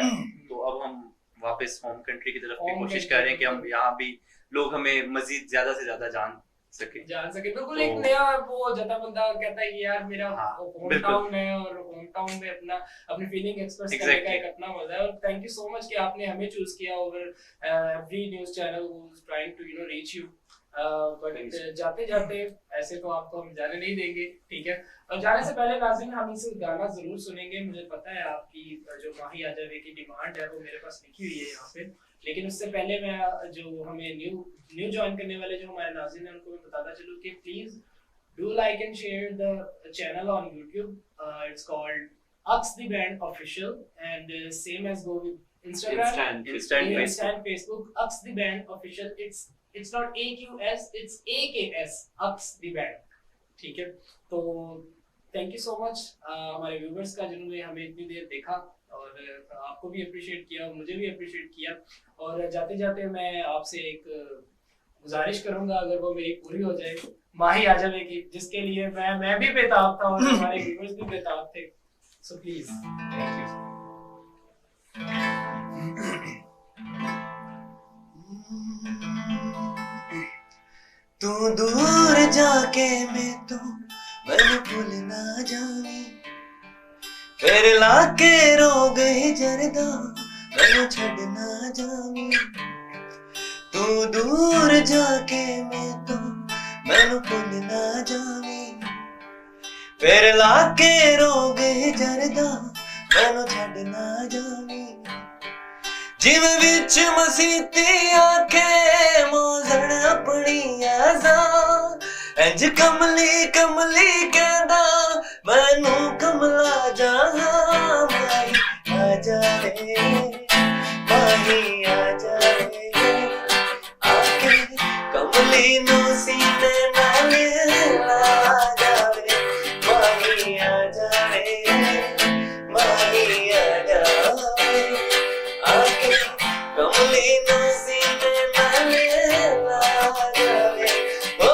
Speaker 2: तो अब हम वापस होम कंट्री की तरफ की कोशिश कर रहे हैं कि हम यहाँ भी लोग हमें मजीद ज्यादा से ज्यादा जान सके।
Speaker 1: बिल्कुल। एक नया वो जता बंदा कहता है कि यार मेरा होम टाउन है, और होम टाउन में अपनी फीलिंग एक्सप्रेस करने का एक अपना मजा है। और थैंक यू सो मच कि आपने हमें चूज किया over every news channel who is trying to reach you. But जाते जाते ऐसे तो आपको हम जाने नहीं देंगे, ठीक है। और जाने से पहले नाज़रीन, हम इसे गाना जरूर सुनेंगे। मुझे पता है आपकी जो माही आजावे की डिमांड है वो मेरे पास लिखी हुई है यहाँ पे, लेकिन उससे पहले मैं जो हमें न्यू ज्वाइन करने वाले जो हमारे नाज़रीन हैं उनको मैं बताता चलूं कि please do like and share the channel on YouTube. It's called Ux the Band Official, and same as go with Instagram, Instant Facebook, Ux the Band Official. It's not AQS, it's AKS, Ux the Band, ठीक है। तो thank you so much हमारे viewers का जिन्होंने हमें इतनी देर देखा, और आपको भी अप्रिशिएट किया, मुझे भी अप्रिशिएट किया। और जाते जाते मैं आपसे एक गुजारिश करूंगा अगर वो मेरी पूरी हो जाए, माही आ जाएगी, जिसके लिए मैं भी बेताब था और हमारे व्यूअर्स भी बेताब थे। So please.
Speaker 3: Thank you.
Speaker 5: तू दूर जाके मैं तो मैनू भूल ना जावी, फिर लाके रो गई जरदा मैनू छड़ ना जावी। तू दूर जाके मैं तो मैनू भूल ना जावी, फिर लाके रो गई जरदा मैनू छड़ ना जावी। जिवें विच मसीती आखे मोजण अपनी आजा, इंज कमली कमली कहदा मैनू कमला जहां। माही आ जावे, माही आ जावे, आके कमली नू सीने नाल ला जावे। माही आ जावे, माही आ जावे, आके कमली नू सीने नाल ला जावे। ओ,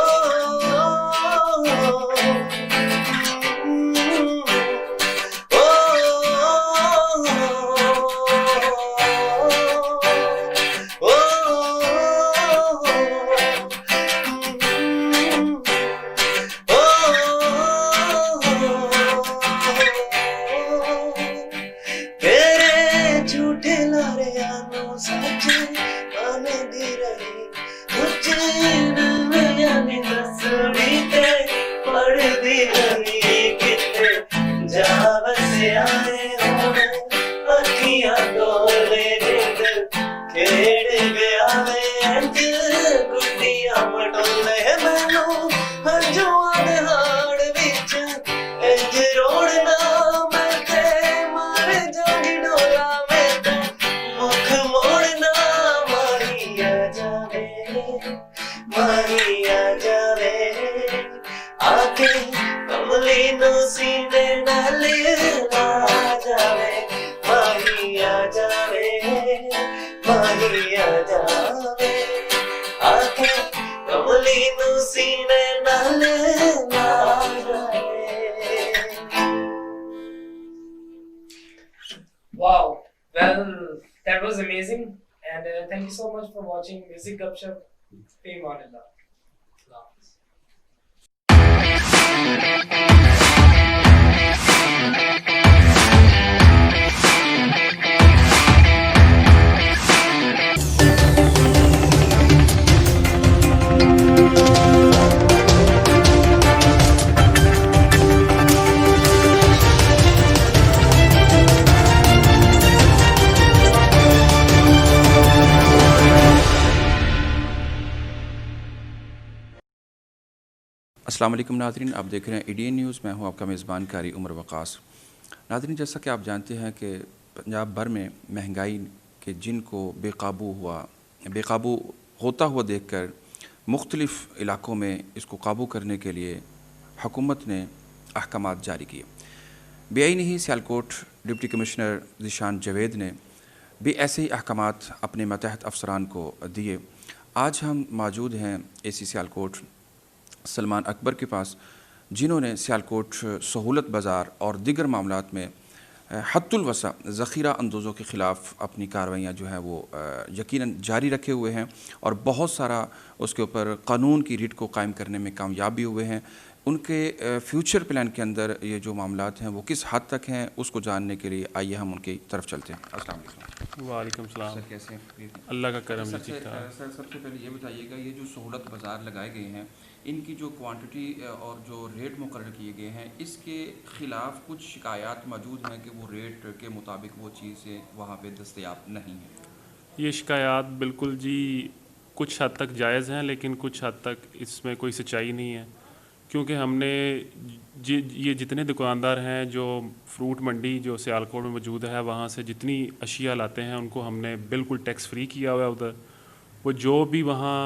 Speaker 5: तेरे झूठे लारियां नू सच माने दी रही, कुछ नवियां दी दसवी ते पढ़दी रही। किते जा वसिया हुण अखियां डोले जिंद खेड़ गया वे इंज गुड्डियां मटोले। मैनू हंजुआं दे हाड़ विच इंज रोड़ना मैं ते मर जाऊंगी डोला मैं तो मुख मोड़ना। माही आ जावे, माही आ जावे, आके कमली नू सीने नाल ला जावे। माही आ जावे, माही आ जावे, आके कमली नू सीने नाल ला जावे।
Speaker 1: Wow, well, that was amazing, and thank you so much for watching Music Gupshup. Fame on Allah.
Speaker 6: अस्सलाम वालेकुम नाज़रीन, आप देख रहे हैं ADN न्यूज़। मैं हूं आपका मेज़बान कारी उमर वक़ास। नाज़रीन, जैसा कि आप जानते हैं कि पंजाब भर में महंगाई के जिन को बेकाबू होता हुआ देखकर मुख्तलिफ़ इलाक़ों में इसको काबू करने के लिए हुकूमत ने अहकामात जारी किए। बेआईनी ही सियालकोट डिप्टी कमिश्नर ज़ीशान जावेद ने भी ऐसे ही अहकामात अपने मतहत अफसरान को दिए। आज हम मौजूद हैं AC सियालकोट सलमान अकबर के पास, जिन्होंने सियालकोट सहूलत बाज़ार और दीगर मामलात में हद्दुल वसा ज़ख़ीरा अंदोज़ों के ख़िलाफ़ अपनी कार्रवाइयाँ जो हैं वो यकीनन जारी रखे हुए हैं और बहुत सारा उसके ऊपर क़ानून की रीत को कायम करने में कामयाब भी हुए हैं। उनके फ्यूचर प्लान के अंदर ये जो मामलात हैं वो किस हद तक हैं, उसको जानने के लिए आइए हम उनकी तरफ चलते हैं। अस्सलाम वालेकुम।
Speaker 7: वालेकुम सलाम।
Speaker 6: सर, कैसे हैं?
Speaker 7: अल्लाह का करम है।
Speaker 6: सर, सबसे पहले ये बताइएगा, ये जो सहूलत बाज़ार लगाए गए हैं, इनकी जो क्वांटिटी और जो रेट मुकर्रर किए गए हैं, इसके ख़िलाफ़ कुछ शिकायत मौजूद हैं कि वो रेट के मुताबिक वो चीज़ें वहाँ पे दस्तयाब नहीं हैं।
Speaker 7: ये शिकायत बिल्कुल जी कुछ हद तक जायज़ हैं, लेकिन कुछ हद तक इसमें कोई सच्चाई नहीं है, क्योंकि हमने ये जितने दुकानदार हैं जो फ्रूट मंडी जो सियालकोट में मौजूद है वहाँ से जितनी अशिया लाते हैं उनको हमने बिल्कुल टैक्स फ्री किया हुआ है। उधर वो जो भी वहाँ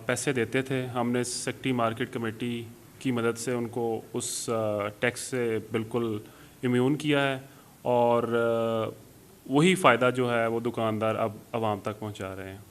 Speaker 7: पैसे देते थे, हमने सेक्टी मार्केट कमेटी की मदद से उनको उस टैक्स से बिल्कुल इम्यून किया है और वही फ़ायदा जो है वो दुकानदार अब आवाम तक पहुँचा रहे हैं।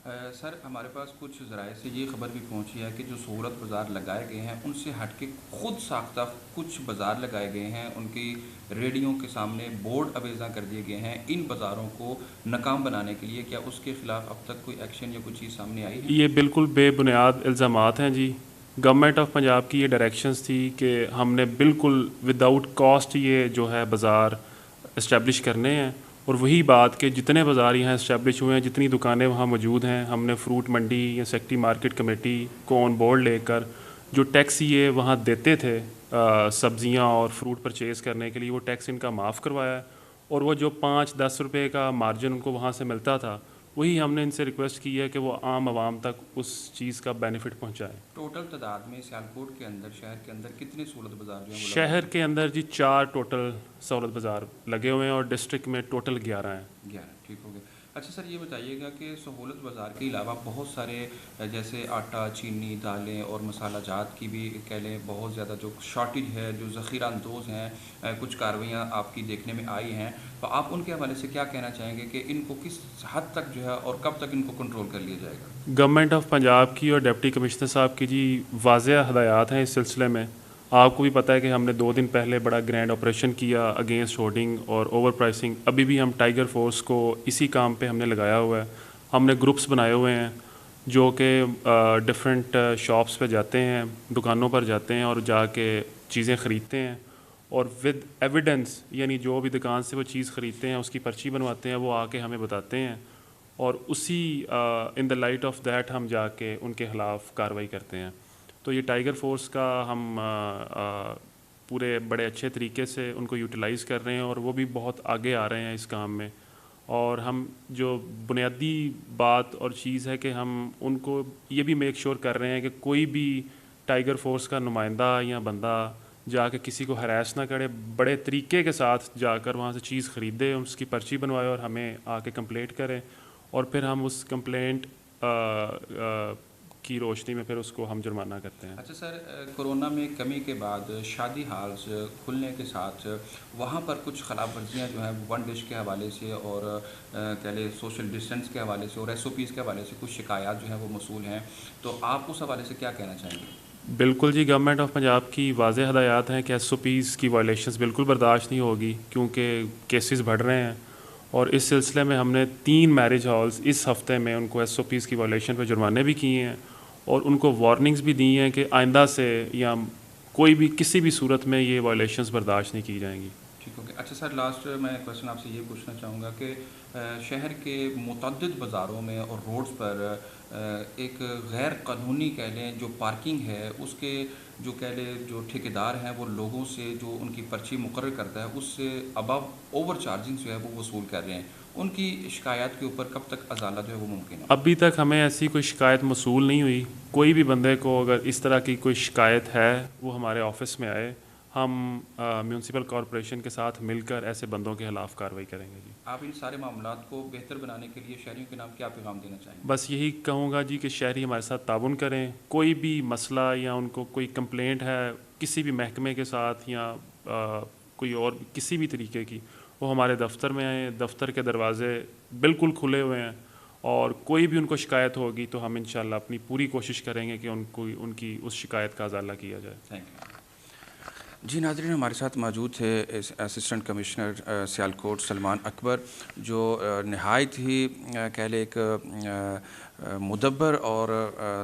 Speaker 6: सर हमारे पास कुछ ज़राए से ये ख़बर भी पहुंची है कि जो सहूलत बाज़ार लगाए गए हैं उनसे हट के ख़ुद साख्ता कुछ बाज़ार लगाए गए हैं, उनकी रेडियो के सामने बोर्ड अवेज़ा कर दिए गए हैं इन बाज़ारों को नाकाम बनाने के लिए। क्या उसके ख़िलाफ़ अब तक कोई एक्शन या कोई चीज़ सामने आई है?
Speaker 7: ये बिल्कुल बेबुनियाद इल्ज़ामात हैं जी। गवर्नमेंट ऑफ पंजाब की ये डायरेक्शंस थी कि हमने बिल्कुल विदाउट कॉस्ट ये जो है बाज़ार इस्टेब्लिश करने हैं, और वही बात कि जितने बाज़ार यहाँ इस्टेब्लिश हुए हैं, जितनी दुकानें वहाँ मौजूद हैं, हमने फ्रूट मंडी या सेक्टरी मार्केट कमेटी को ऑन बोर्ड लेकर जो टैक्स ये वहाँ देते थे सब्ज़ियाँ और फ्रूट परचेज़ करने के लिए, वो टैक्स इनका माफ़ करवाया है। और वो जो 5-10 रुपये का मार्जिन उनको वहाँ से मिलता था, वही हमने इनसे रिक्वेस्ट की है कि वो आम आवाम तक उस चीज़ का बेनिफिट पहुँचाएँ।
Speaker 6: टोटल तादाद में सियालकोट के अंदर, शहर के अंदर कितने सहूलत बाज़ार जो हैं वो
Speaker 7: शहर के अंदर जी 4 टोटल सहूलत बाज़ार लगे हुए हैं और डिस्ट्रिक्ट में टोटल 11 हैं।
Speaker 6: 11? ठीक हो गया। अच्छा सर ये बताइएगा कि सहूलत बाज़ार के अलावा बहुत सारे जैसे आटा, चीनी, दालें और मसाला जात की भी कह लें बहुत ज़्यादा जो शॉर्टेज है, जो ज़ख़ीरा अंदोज़ हैं, कुछ कार्रवाइयाँ आपकी देखने में आई हैं, तो आप उनके हवाले से क्या कहना चाहेंगे कि इनको किस हद तक जो है और कब तक इनको कंट्रोल कर लिया जाएगा?
Speaker 7: गवर्नमेंट ऑफ पंजाब की और डिप्टी कमिश्नर साहब की जी वाज़ेह हदायत हैं इस सिलसिले में। आपको भी पता है कि हमने 2 दिन पहले बड़ा ग्रैंड ऑपरेशन किया अगेंस्ट होर्डिंग और ओवर प्राइसिंग। अभी भी हम टाइगर फोर्स को इसी काम पे हमने लगाया हुआ है। हमने ग्रुप्स बनाए हुए हैं जो कि डिफरेंट शॉप्स पे जाते हैं, दुकानों पर जाते हैं और जाके चीज़ें ख़रीदते हैं, और विद एविडेंस यानी जो भी दुकान से वो चीज़ ख़रीदते हैं उसकी पर्ची बनवाते हैं, वो आके हमें बताते हैं, और उसी in the light of that हम जाके उनके ख़िलाफ़ कार्रवाई करते हैं। तो ये टाइगर फोर्स का हम पूरे बड़े अच्छे तरीके से उनको यूटिलाइज़ कर रहे हैं और वो भी बहुत आगे आ रहे हैं इस काम में। और हम जो बुनियादी बात और चीज़ है कि हम उनको ये भी मेक श्योर कर रहे हैं कि कोई भी टाइगर फोर्स का नुमाइंदा या बंदा जाके किसी को हरास ना करे, बड़े तरीके के साथ जाकर वहाँ से चीज़ ख़रीदे, उसकी पर्ची बनवाए और हमें आके कंप्लेंट करें, और फिर हम उस कंप्लेंट की रोशनी में फिर उसको हम जुर्माना करते हैं।
Speaker 6: अच्छा सर, कोरोना में कमी के बाद शादी हाल्स खुलने के साथ वहाँ पर कुछ खिलाफ वर्जियाँ जो हैं वन डिश के हवाले से और कह लें सोशल डिस्टेंस के हवाले से और SOPs के हवाले से कुछ शिकायत जो हैं वो मौसूल हैं, तो आप उस हवाले से क्या कहना चाहेंगे?
Speaker 7: बिल्कुल जी, गवर्नमेंट ऑफ पंजाब की वाज़ेह हदायत हैं कि SOPs की वायलेशंस बिल्कुल बर्दाश्त नहीं होगी, क्योंकि केसेस बढ़ रहे हैं। और इस सिलसिले में हमने 3 मैरिज हॉल्स इस हफ़्ते में उनको SOPs की वायलेशन पर जुर्माने भी किए हैं और उनको वार्निंग्स भी दी हैं कि आइंदा से या कोई भी किसी भी सूरत में ये वायलेशंस बर्दाश्त नहीं की जाएंगी।
Speaker 6: ठीक हो गया। अच्छा सर, लास्ट मैं क्वेश्चन आपसे ये पूछना चाहूँगा कि शहर के मुतअद्दिद बाज़ारों में और रोड्स पर एक गैर कानूनी कह लें जो पार्किंग है उसके जो कह लें जो ठेकेदार हैं वो लोगों से जो उनकी पर्ची मुकर्रर करता है उससे अबव ओवर चार्जिंग जो है वो वसूल कर रहे हैं, उनकी शिकायत के ऊपर कब तक अदालत जो है वो मुमकिन है?
Speaker 7: अभी तक हमें ऐसी कोई शिकायत मसूल नहीं हुई। कोई भी बंदे को अगर इस तरह की कोई शिकायत है वो हमारे ऑफिस में आए, हम म्यूनसिपल कॉरपोरेशन के साथ मिलकर ऐसे बंदों के खिलाफ कार्रवाई करेंगे जी।
Speaker 6: आप इन सारे मामलात को बेहतर बनाने के लिए शहरियों के नाम क्या पैगाम देना चाहेंगे?
Speaker 7: बस यही कहूँगा जी कि शहरी हमारे साथ ताउन करें। कोई भी मसला या उनको कोई कंप्लेंट है किसी भी महकमे के साथ या कोई और किसी भी तरीके की, वो हमारे दफ्तर में आए। दफ्तर के दरवाज़े बिल्कुल खुले हुए हैं और कोई भी उनको शिकायत होगी तो हम इंशाल्लाह अपनी पूरी कोशिश करेंगे कि उनकी उस शिकायत का अजाला किया जाए।
Speaker 6: थैंक यू जी। नाज़रीन, हमारे साथ मौजूद थे असिस्टेंट कमिश्नर सियालकोट सलमान अकबर, जो नहायत ही कह लें एक मुदब्बर और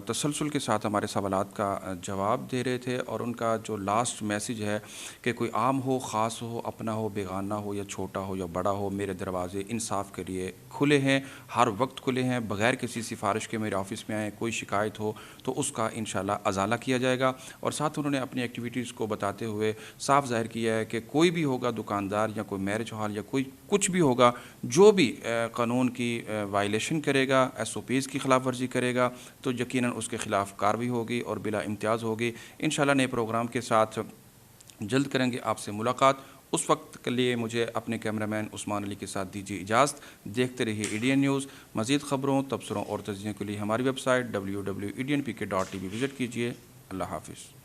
Speaker 6: तसलसल के साथ हमारे सवालात का जवाब दे रहे थे। और उनका जो लास्ट मैसेज है कि कोई आम हो, ख़ास हो, अपना हो, बेगाना हो या छोटा हो या बड़ा हो, मेरे दरवाज़े इंसाफ के लिए खुले हैं, हर वक्त खुले हैं। बग़ैर किसी सिफारिश के मेरे ऑफ़िस में आए, कोई शिकायत हो तो उसका इंशाल्लाह अजाला किया जाएगा। और साथ उन्होंने अपनी एक्टिविटीज़ को बताते हुए साफ ज़ाहिर किया है कि कोई भी होगा दुकानदार या कोई मैरिज हॉल या कोई कुछ भी होगा जो भी कानून की वायलेशन करेगा, SOPs की खिलाफ वर्जी करेगा तो यकीनन उसके ख़िलाफ़ कार्रवाई होगी और बिला इम्तियाज़ होगी। इंशाल्लाह नए प्रोग्राम के साथ जल्द करेंगे आपसे मुलाकात। उस वक्त के लिए मुझे अपने कैमरामैन उस्मान अली के साथ दीजिए इजाज़त। देखते रहिए EDN न्यूज़। मज़ीद ख़बरों, तबसरों और तज्ज़ियों के लिए हमारी वेबसाइट www.ednpk.tv विज़िट कीजिए। अल्लाह हाफ़िज़।